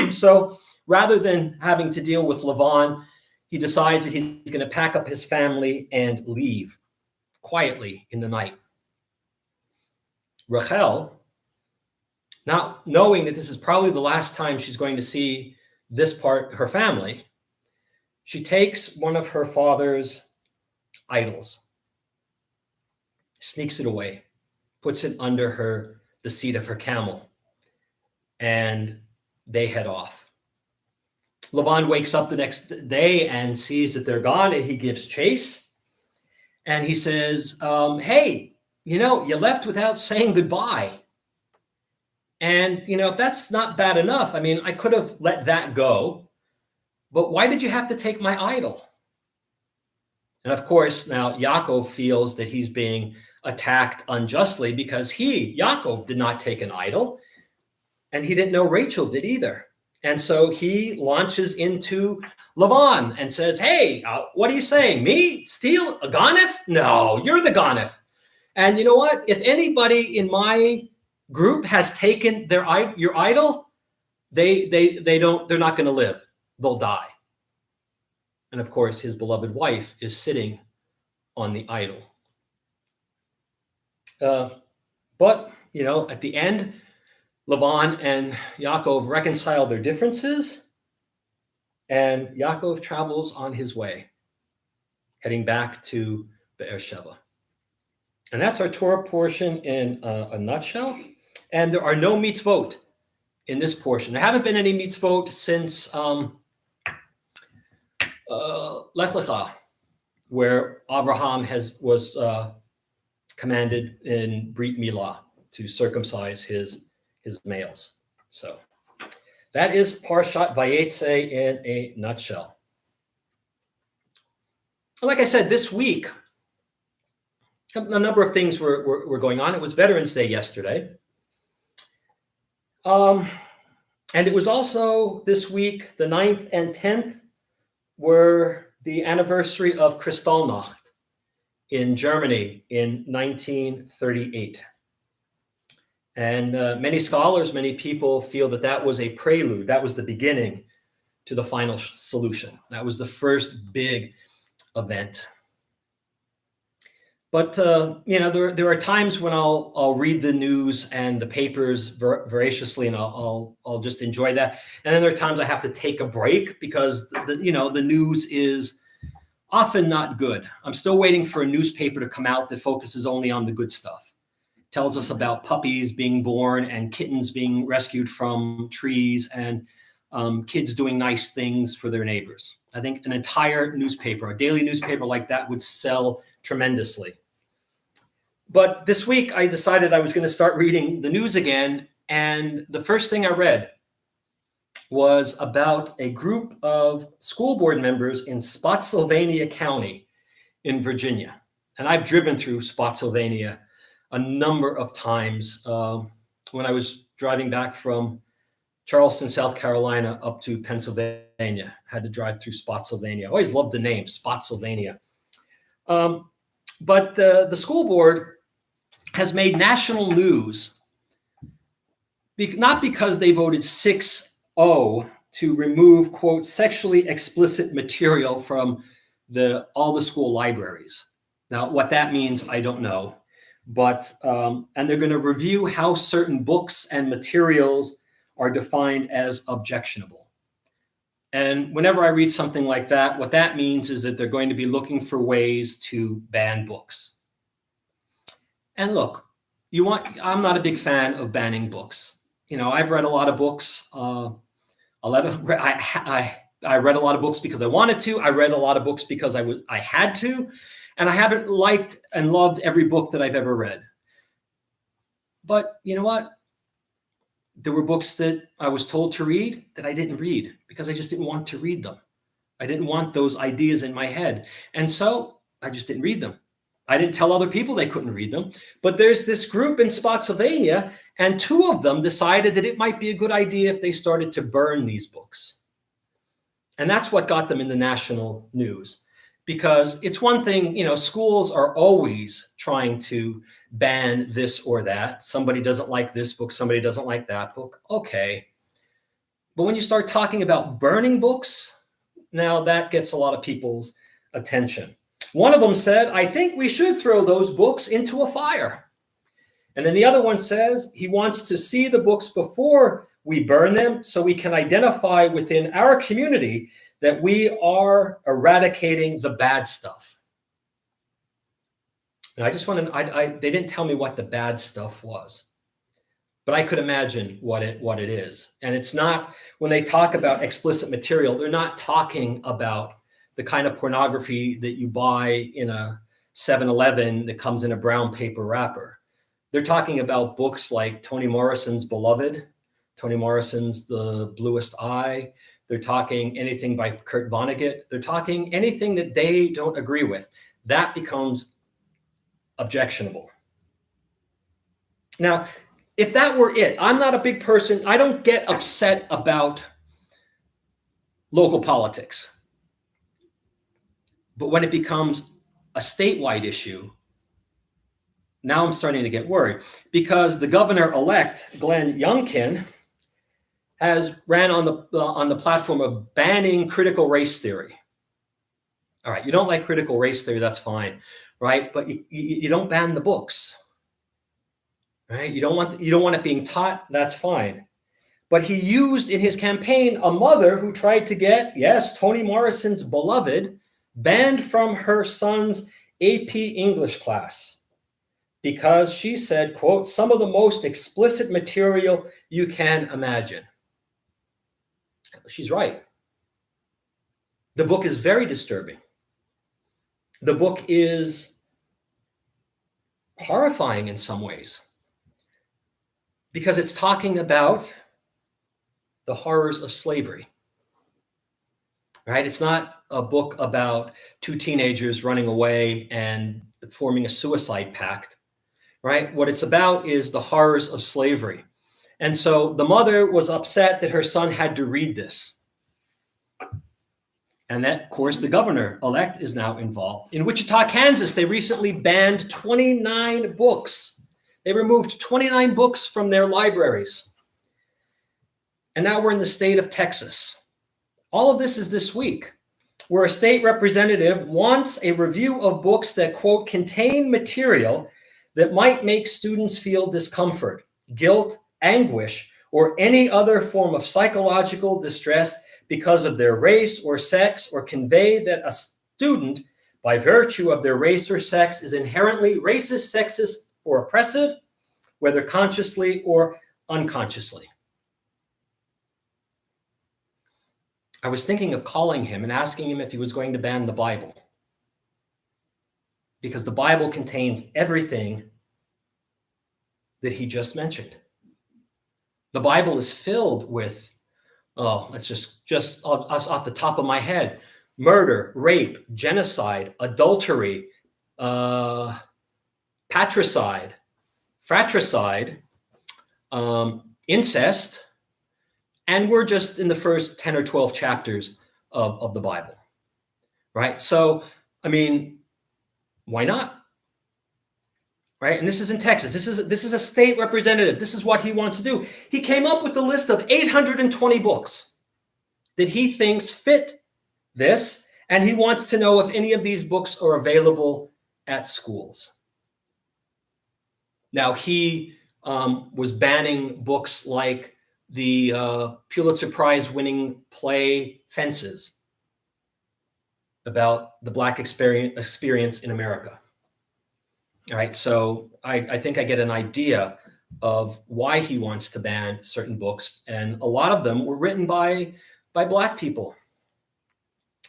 So rather than having to deal with Laban, he decides that he's going to pack up his family and leave quietly in the night. Rachel, not knowing that this is probably the last time she's going to see her family, she takes one of her father's idols, sneaks it away, puts it under the seat of her camel, and they head off. Laban wakes up the next day and sees that they're gone, and he gives chase. And he says, hey, you left without saying goodbye. And, if that's not bad enough, I mean, I could have let that go, but why did you have to take my idol? And of course, now Yaakov feels that he's being attacked unjustly because Yaakov, did not take an idol, and he didn't know Rachel did either. And so he launches into Laban and says, hey, what are you saying? Me? Steal a ganef? No, you're the ganef. And you know what? If anybody in my group has taken your idol, they're not going to live. They'll die. And of course, his beloved wife is sitting on the idol. But at the end, Laban and Yaakov reconcile their differences, and Yaakov travels on his way, heading back to Beersheba. And that's our Torah portion in a nutshell. And there are no mitzvot in this portion. There haven't been any mitzvot since Lech Lecha, where Abraham was commanded in Brit Milah to circumcise his males. So that is Parshat Vayetze in a nutshell. Like I said, this week, a number of things were going on. It was Veterans Day yesterday. And it was also this week, the 9th and 10th were the anniversary of Kristallnacht in Germany in 1938. And many scholars, many people feel that that was a prelude. That was the beginning to the final solution. That was the first big event. But there are times when I'll read the news and the papers voraciously, and I'll just enjoy that. And then there are times I have to take a break because the news is often not good. I'm still waiting for a newspaper to come out that focuses only on the good stuff. Tells us about puppies being born and kittens being rescued from trees and kids doing nice things for their neighbors. I think an entire newspaper, a daily newspaper like that, would sell tremendously. But this week I decided I was going to start reading the news again. And the first thing I read was about a group of school board members in Spotsylvania County in Virginia. And I've driven through Spotsylvania a number of times when I was driving back from Charleston, South Carolina, up to Pennsylvania. Had to drive through Spotsylvania. I always loved the name, Spotsylvania. But the school board has made national news, not because they voted 6-0 to remove, quote, sexually explicit material from all the school libraries. Now, what that means, I don't know. But and they're going to review how certain books and materials are defined as objectionable. And whenever I read something like that, what that means is that they're going to be looking for ways to ban books. And look, I'm not a big fan of banning books. I've read a lot of books. I read a lot of books because I wanted to. I read a lot of books because I had to. And I haven't liked and loved every book that I've ever read. But you know what? There were books that I was told to read that I didn't read because I just didn't want to read them. I didn't want those ideas in my head. And so I just didn't read them. I didn't tell other people they couldn't read them. But there's this group in Spotsylvania, and two of them decided that it might be a good idea if they started to burn these books. And that's what got them in the national news. Because it's one thing, schools are always trying to ban this or that. Somebody doesn't like this book, somebody doesn't like that book. Okay. But when you start talking about burning books, now that gets a lot of people's attention. One of them said, I think we should throw those books into a fire. And then the other one says he wants to see the books before we burn them so we can identify within our community that we are eradicating the bad stuff. And I just want to, they didn't tell me what the bad stuff was, but I could imagine what it is. And it's not, when they talk about explicit material, they're not talking about the kind of pornography that you buy in a 7-Eleven that comes in a brown paper wrapper. They're talking about books like Toni Morrison's Beloved, Toni Morrison's The Bluest Eye. They're talking anything by Kurt Vonnegut. They're talking anything that they don't agree with. That becomes objectionable. Now, if that were it, I'm not a big person. I don't get upset about local politics. But when it becomes a statewide issue, now I'm starting to get worried because the governor-elect, Glenn Youngkin, has ran on the platform of banning critical race theory. All right, you don't like critical race theory, that's fine, right? But you don't ban the books, right? You don't want it being taught, that's fine. But he used in his campaign a mother who tried to get, yes, Toni Morrison's Beloved banned from her son's AP English class because she said, quote, some of the most explicit material you can imagine. She's right. The book is very disturbing. The book is horrifying in some ways because it's talking about the horrors of slavery. right? It's not a book about two teenagers running away and forming a suicide pact, right? What it's about is the horrors of slavery. And so the mother was upset that her son had to read this. And that, of course, the governor-elect is now involved. In Wichita, Kansas, they recently banned 29 books. They removed 29 books from their libraries. And now we're in the state of Texas. All of this is this week, where a state representative wants a review of books that, quote, contain material that might make students feel discomfort, guilt, anguish, or any other form of psychological distress because of their race or sex, or convey that a student, by virtue of their race or sex, is inherently racist, sexist, or oppressive, whether consciously or unconsciously. I was thinking of calling him and asking him if he was going to ban the Bible, because the Bible contains everything that he just mentioned. The Bible is filled with, let's just off the top of my head, murder, rape, genocide, adultery, patricide, fratricide, incest, and we're just in the first 10 or 12 chapters of the Bible, right? So, I mean, why not? Right? And this is in Texas. This is a state representative. This is what he wants to do. He came up with a list of 820 books that he thinks fit this, and he wants to know if any of these books are available at schools. Now, he was banning books like the Pulitzer Prize-winning play Fences, about the Black experience in America. All right, so I think I get an idea of why he wants to ban certain books, and a lot of them were written by Black people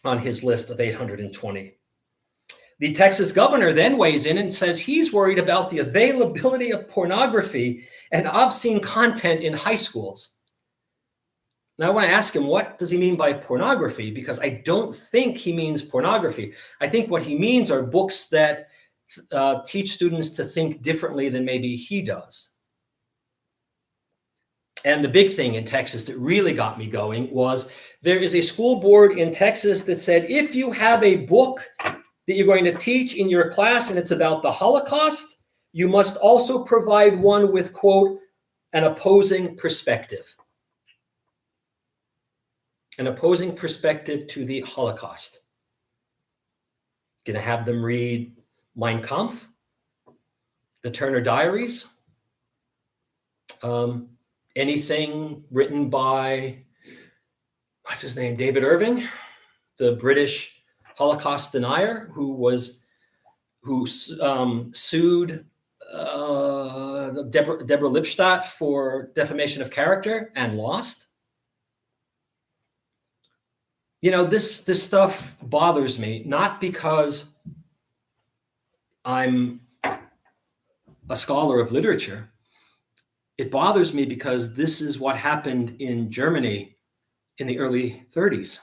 on his list of 820. The Texas governor then weighs in and says he's worried about the availability of pornography and obscene content in high schools. Now, I want to ask him, what does he mean by pornography? Because I don't think he means pornography. I think what he means are books that teach students to think differently than maybe he does. And the big thing in Texas that really got me going was there is a school board in Texas that said, if you have a book that you're going to teach in your class and it's about the Holocaust, you must also provide one with, quote, an opposing perspective. An opposing perspective to the Holocaust. Going to have them read Mein Kampf, the Turner Diaries, anything written by, what's his name, David Irving, the British Holocaust denier who sued Deborah Lipstadt for defamation of character and lost. You know, this stuff bothers me, not because I'm a scholar of literature. It bothers me because this is what happened in Germany in the early 30s.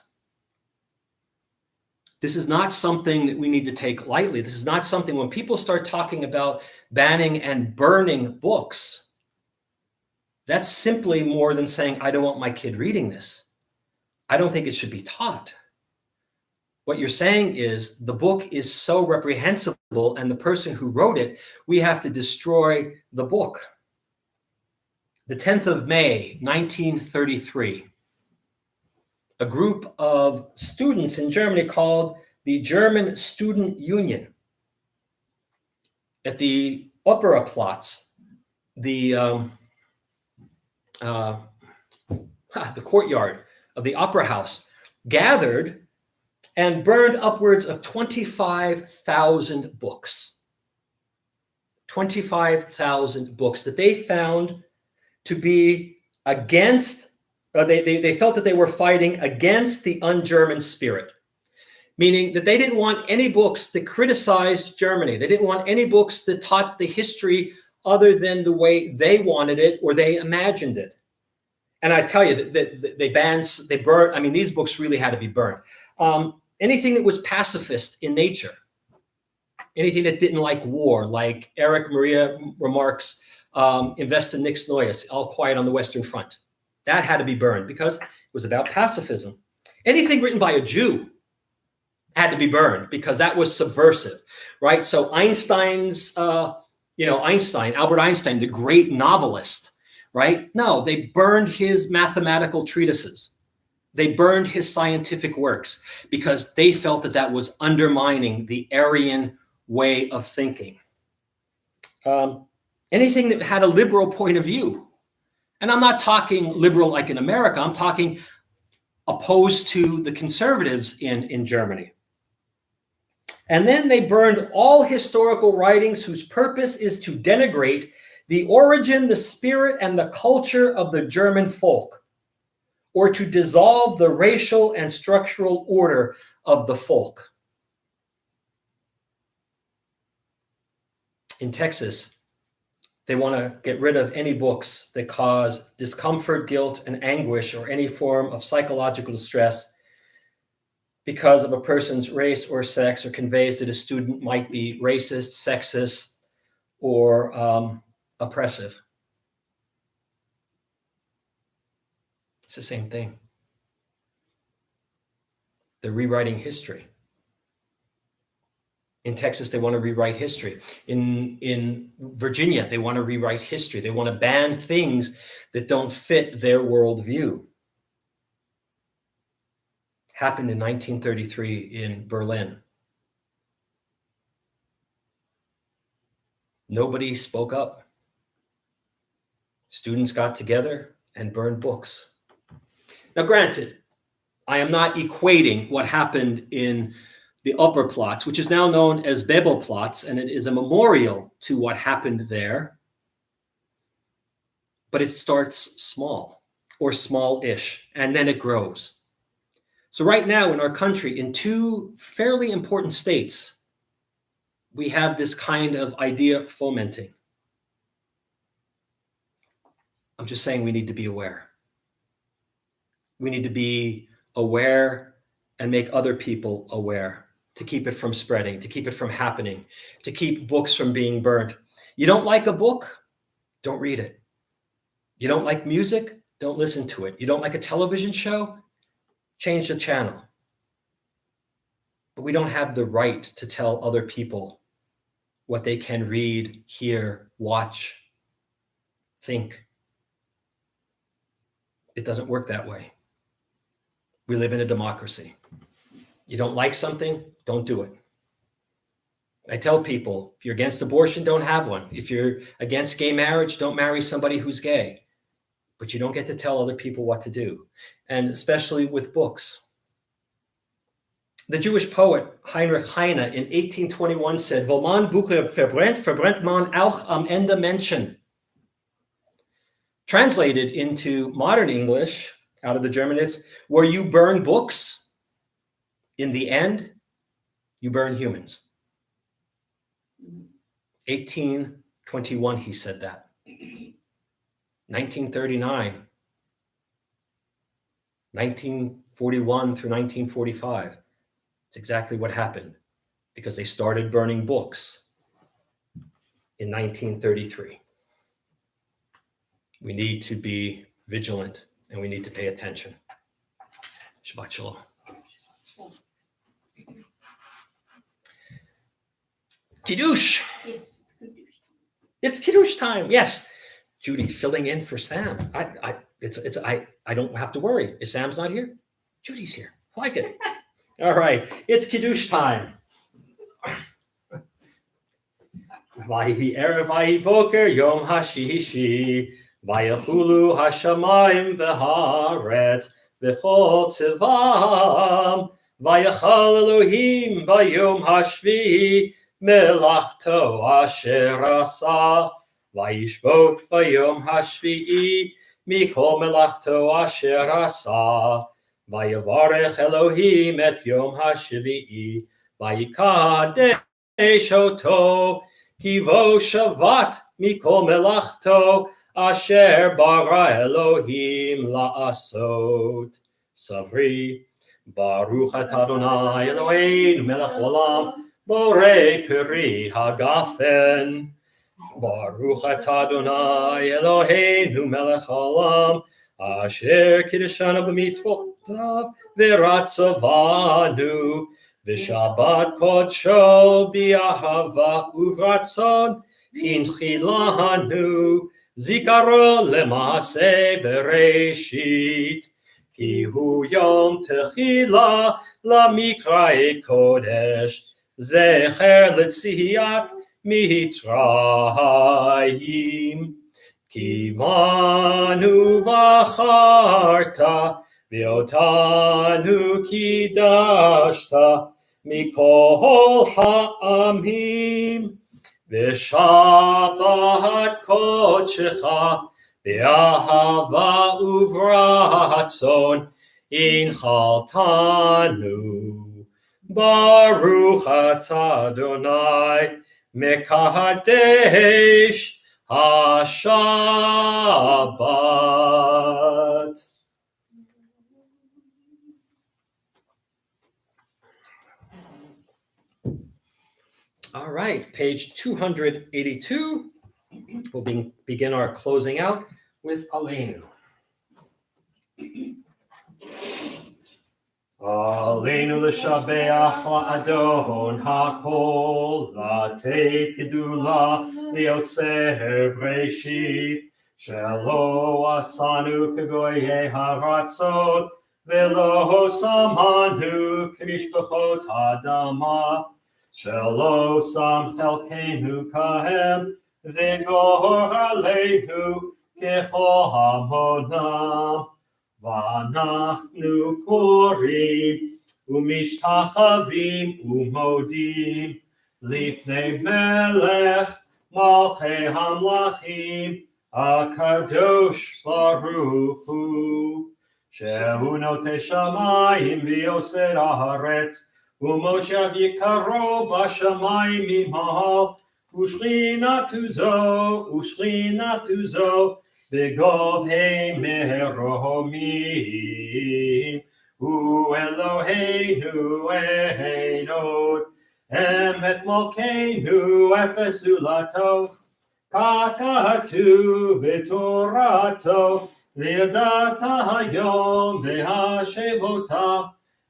This is not something that we need to take lightly. This is not something, when people start talking about banning and burning books, that's simply more than saying, I don't want my kid reading this. I don't think it should be taught. What you're saying is the book is so reprehensible, and the person who wrote it, we have to destroy the book. The 10th of May, 1933, a group of students in Germany called the German Student Union at the Operaplatz, the courtyard of the Opera House, gathered and burned upwards of 25,000 books. 25,000 books that they found to be against, they felt that they were fighting against the un-German spirit, meaning that they didn't want any books that criticized Germany. They didn't want any books that taught the history other than the way they wanted it or they imagined it. And I tell you that they burned, I mean, these books really had to be burned. Anything that was pacifist in nature, anything that didn't like war, like Eric Maria Remarque's Invest in Nix Noyes, All Quiet on the Western Front. That had to be burned because it was about pacifism. Anything written by a Jew had to be burned because that was subversive, right? So Einstein's, Albert Einstein, the great novelist, right? No, they burned his mathematical treatises. They burned his scientific works because they felt that that was undermining the Aryan way of thinking. Anything that had a liberal point of view. And I'm not talking liberal like in America. I'm talking opposed to the conservatives in Germany. And then they burned all historical writings whose purpose is to denigrate the origin, the spirit, and the culture of the German folk, or to dissolve the racial and structural order of the folk. In Texas, they want to get rid of any books that cause discomfort, guilt, and anguish, or any form of psychological distress because of a person's race or sex, or conveys that a student might be racist, sexist, or oppressive. It's the same thing. They're rewriting history. In Texas, they want to rewrite history. In Virginia, they want to rewrite history. They want to ban things that don't fit their worldview. Happened in 1933 in Berlin. Nobody spoke up. Students got together and burned books. Now, granted, I am not equating what happened in the Upper Platz, which is now known as Bebelplatz, and it is a memorial to what happened there. But it starts small, or small-ish, and then it grows. So right now in our country, in two fairly important states, we have this kind of idea fomenting. I'm just saying we need to be aware. We need to be aware and make other people aware, to keep it from spreading, to keep it from happening, to keep books from being burned. You don't like a book? Don't read it. You don't like music? Don't listen to it. You don't like a television show? Change the channel. But we don't have the right to tell other people what they can read, hear, watch, think. It doesn't work that way. We live in a democracy. You don't like something, don't do it. I tell people, if you're against abortion, don't have one. If you're against gay marriage, don't marry somebody who's gay. But you don't get to tell other people what to do, and especially with books. The Jewish poet Heinrich Heine in 1821 said, "Wo man Bücher verbrennt, verbrennt man auch am Ende Menschen." Translated into modern English, out of the German, it's, where you burn books, in the end, you burn humans. 1821, he said that. 1939, 1941 through 1945. It's exactly what happened, because they started burning books in 1933. We need to be vigilant, and we need to pay attention. Shabbat Shalom. Kiddush. Yes, it's Kiddush. It's Kiddush time. Yes. Judy filling in for Sam. I don't have to worry. If Sam's not here, Judy's here. I like it. All right. It's Kiddush time. Vayi Erev Vayi Boker Yom Hashishi Vayachulu Hashamayim V'Haaretz V'Chol Tzivam Vayachal Elohim Vayom Hashvi Melachto Asher Asa Vayishbot Vayom Hashvi'i Mikol Melachto Asher Asa Vayavarech Elohim Et Yom Hashvi'i Vayikadesh Oto Kivo Shavat Mikol Melachto Asher Bara Elohim La'asot Savri Baruch atah Adonai Eloheinu melech olam, borei peri hagafen. Baruch atah Adonai Eloheinu melech olam, asher kiddushanu b'mitzvotav v'ratzavanu v'shabbat kodsho b'ahava uvratzon chinchilanu zikaro lemase bereshit ki hu yom techila lamikra'e kodesh zecher letziyat Mitzrayim kivanu v'acharta v'otanu kidashta mikol ha'amim v'shabbat kodshecha v'ahava uvratzon inchaltanu Baruch atah Adonai Mekadesh HaShabbat. All right, page 282. We'll begin our closing out with Aleinu. Aleinu l'shabeach la'adon ha'kol la'teit gedula li'otzer breshit shelo asanu k'goyei haratzot velo samanu k'mishpachot ha'adama shelo sam chelkeinu kahem v'gor aleinu k'chol hamonam V'anachnu korim umishtachavim umodim lifnei melech malchei hamlachim akadosh baruch hu shehu notei shamayim v'yoser haaretz umoshav yikaro b'shamayim imahal ushchinatu zo Begov hei meheromim, hu Eloheinu einod, emet molkeinu efes ulato, kakatu b'torato, v'yadata hayom v'hashevota,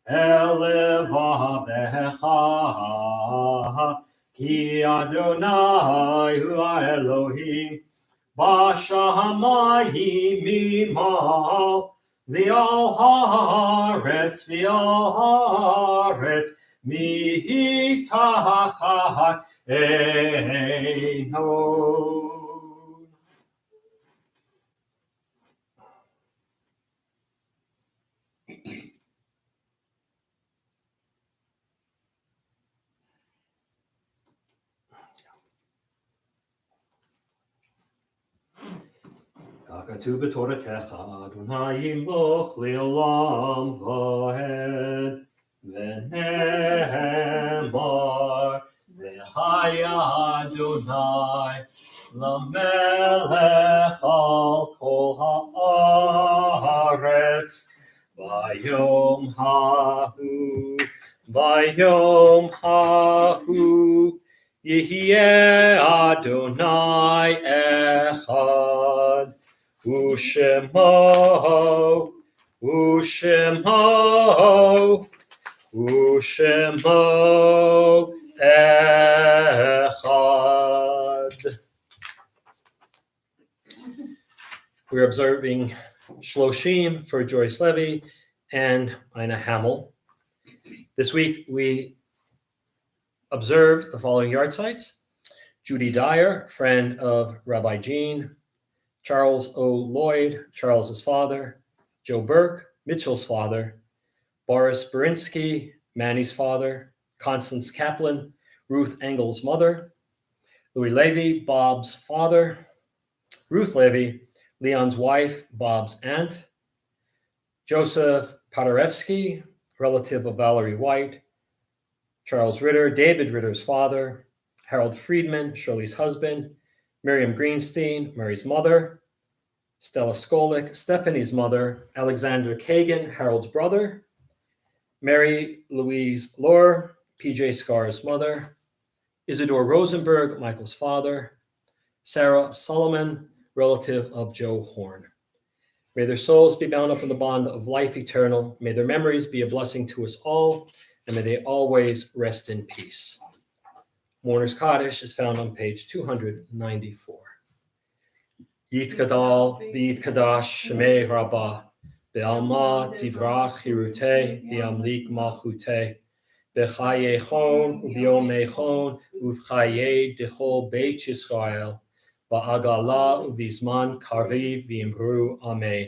elevavecha, ki Adonai hu Elohim, Bashamayim mimal v'al haaretz mihitachat einod. Kakatu b'toratecha Adonai yimloch le'olam v'hed v'nehemar v'haya Adonai l'melech al kol ha'aretz v'yom hahu Yehieh Adonai echad Ushemo echad. We're observing Shloshim for Joyce Levy and Ina Hamel. This week we observed the following yard sites: Judy Dyer, friend of Rabbi Jean; Charles O. Lloyd, Charles's father; Joe Burke, Mitchell's father; Boris Berinsky, Manny's father; Constance Kaplan, Ruth Engel's mother; Louis Levy, Bob's father; Ruth Levy, Leon's wife, Bob's aunt; Joseph Paderewski, relative of Valerie White; Charles Ritter, David Ritter's father; Harold Friedman, Shirley's husband; Miriam Greenstein, Mary's mother; Stella Skolik, Stephanie's mother; Alexander Kagan, Harold's brother; Mary Louise Lohr, PJ Scar's mother, Isidore Rosenberg, Michael's father, Sarah Solomon, relative of Joe Horn. May their souls be bound up in the bond of life eternal. May their memories be a blessing to us all, and may they always rest in peace. Mourner's Kaddish is found on page 294. Yitkadal v'yitkadash shemei rabbah, be'alma divrach hiruteh v'yamlik malchuteh, b'chayechon u'vyomechon uv'chaye dechol beit Yisrael, ba'agala uv'izman kariv v'imru amen.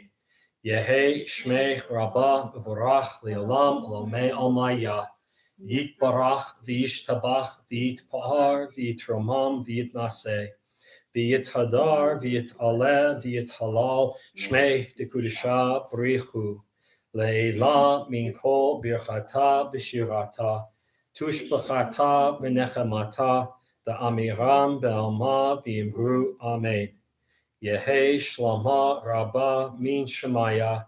Yehi shmei rabbah v'vorach le'olam olamei almaya. Yitbarach v'yishtabach v'yitpa'ar v'yitromam v'yitnaseh. V'yithadar v'yit'aleh v'yithalal shmei dekudisha brichu. Le'ela min kol birchata b'shirata. Tushbachata v'nechamata. V'amiram be'alma v'imru amen. Yehi shlama rabba min shemaya.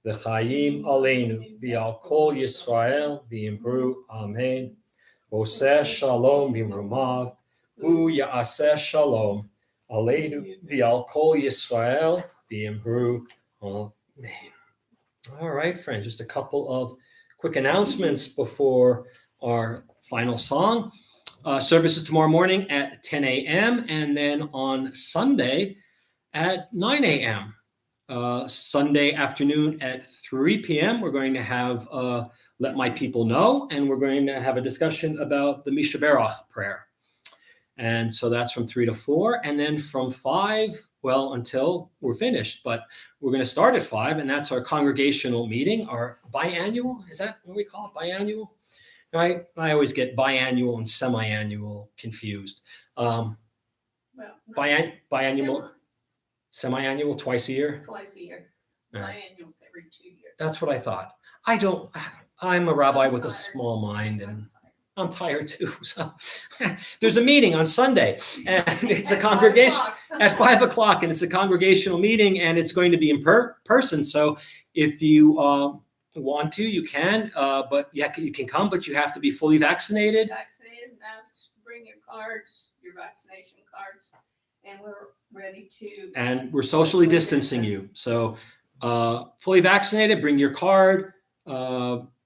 V'chayim aleinu v'al kol Yisrael v'imru amen. Oseh shalom b'imrumav u'ya'aseh shalom aleinu v'al kol Yisrael v'imru amen. All right, friends, just a couple of quick announcements before our final song. Services tomorrow morning at 10 a.m. and then on Sunday at 9 a.m. Sunday afternoon at 3 p.m. we're going to have Let My People Know, and we're going to have a discussion about the Misha Berach prayer. And so that's from 3 to 4, and then from 5, well, until we're finished. But we're going to start at 5, and that's our congregational meeting, our biannual. Is that what we call it, biannual? I always get biannual and semi-annual confused. Biannual, semi-annual, twice a year? Twice a year. Biannuals every 2 years. That's what I thought. I'm a rabbi with a small mind, and I'm tired too. So there's a meeting on Sunday, and it's a congregation at 5 o'clock, and it's a congregational meeting, and it's going to be in person. So if you want to, you can, but you can come, but you have to be fully vaccinated. Vaccinated, masks, bring your cards, your vaccination cards, and we're ready to. And we're socially distancing you. So fully vaccinated, bring your card,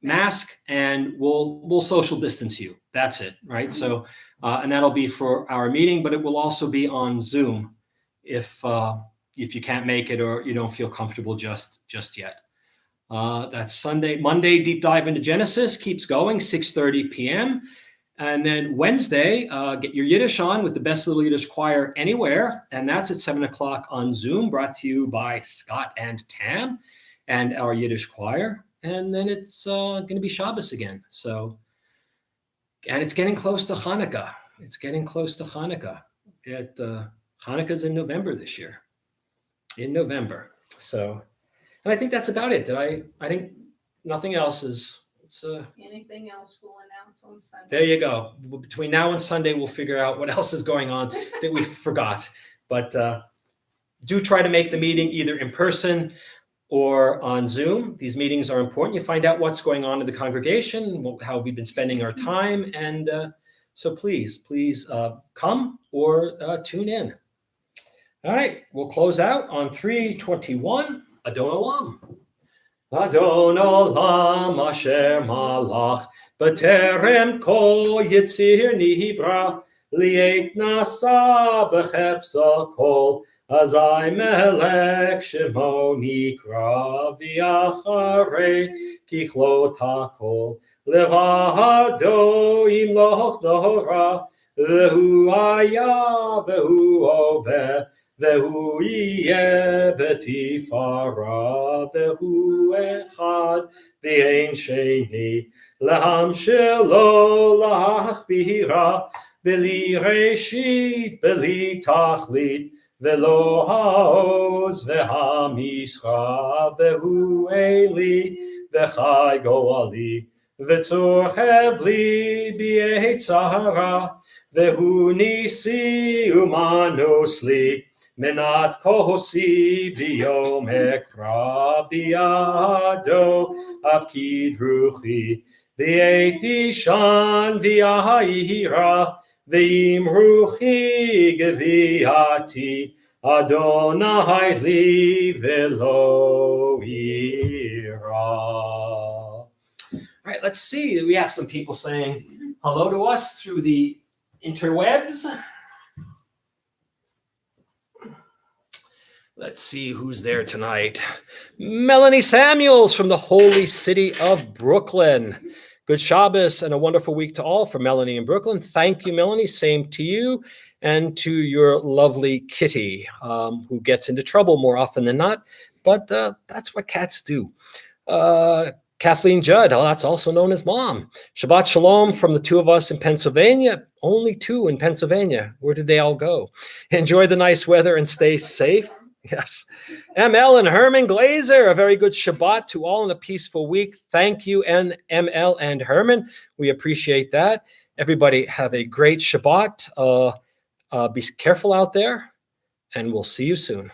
mask, and we'll social distance you. That's it, right? So, and that'll be for our meeting, but it will also be on Zoom if you can't make it or you don't feel comfortable just yet. That's Sunday. Monday, Deep Dive into Genesis keeps going, 6:30 p.m. And then Wednesday, get your Yiddish on with the Best Little Yiddish Choir Anywhere. And that's at 7 o'clock on Zoom, brought to you by Scott and Tam and our Yiddish choir. And then it's going to be Shabbos again. So, and it's getting close to Hanukkah. Hanukkah's in November this year. In November. So, and I think that's about it. I think nothing else is. Anything else we'll announce on Sunday. There you go. Between now and Sunday, we'll figure out what else is going on that we forgot. But do try to make the meeting either in person or on Zoom. These meetings are important. You find out what's going on in the congregation, how we've been spending our time. And so please come or tune in. All right, we'll close out on 3:21. Adon Olam. Adon Olam Asher Malach B'terem Kol Yitzir Nivra Liet Nasa B'chefsa Kol Azai Melech Shemo Nikra V'Acharei Kichlot HaKol Levado Imloch Nora V'hu Aya V'hu Oveh Vehu yeh betifara, vehu echad v'ein sheni, laham shelo lahachbira, v'li reshit, v'li tachlit, v'lo ha'oz v'hamischa, vehu eli, v'chai goali, v'tzor chevli b'yetzahara, vehu nisi umanosli, Menat kohosi biyom ekra biyado avkid ruchi v'eti shan v'yahira v'im ruchi geviati Adonai li velo ira. All right, let's see. We have some people saying hello to us through the interwebs. Let's see who's there tonight. Melanie Samuels from the holy city of Brooklyn. Good Shabbos and a wonderful week to all for Melanie in Brooklyn. Thank you, Melanie. Same to you and to your lovely kitty, who gets into trouble more often than not. But that's what cats do. Kathleen Judd, that's also known as Mom. Shabbat Shalom from the two of us in Pennsylvania. Only two in Pennsylvania. Where did they all go? Enjoy the nice weather and stay safe. Yes. ML and Herman Glazer, a very good Shabbat to all and a peaceful week. Thank you, ML and Herman. We appreciate that. Everybody have a great Shabbat. Be careful out there, and we'll see you soon.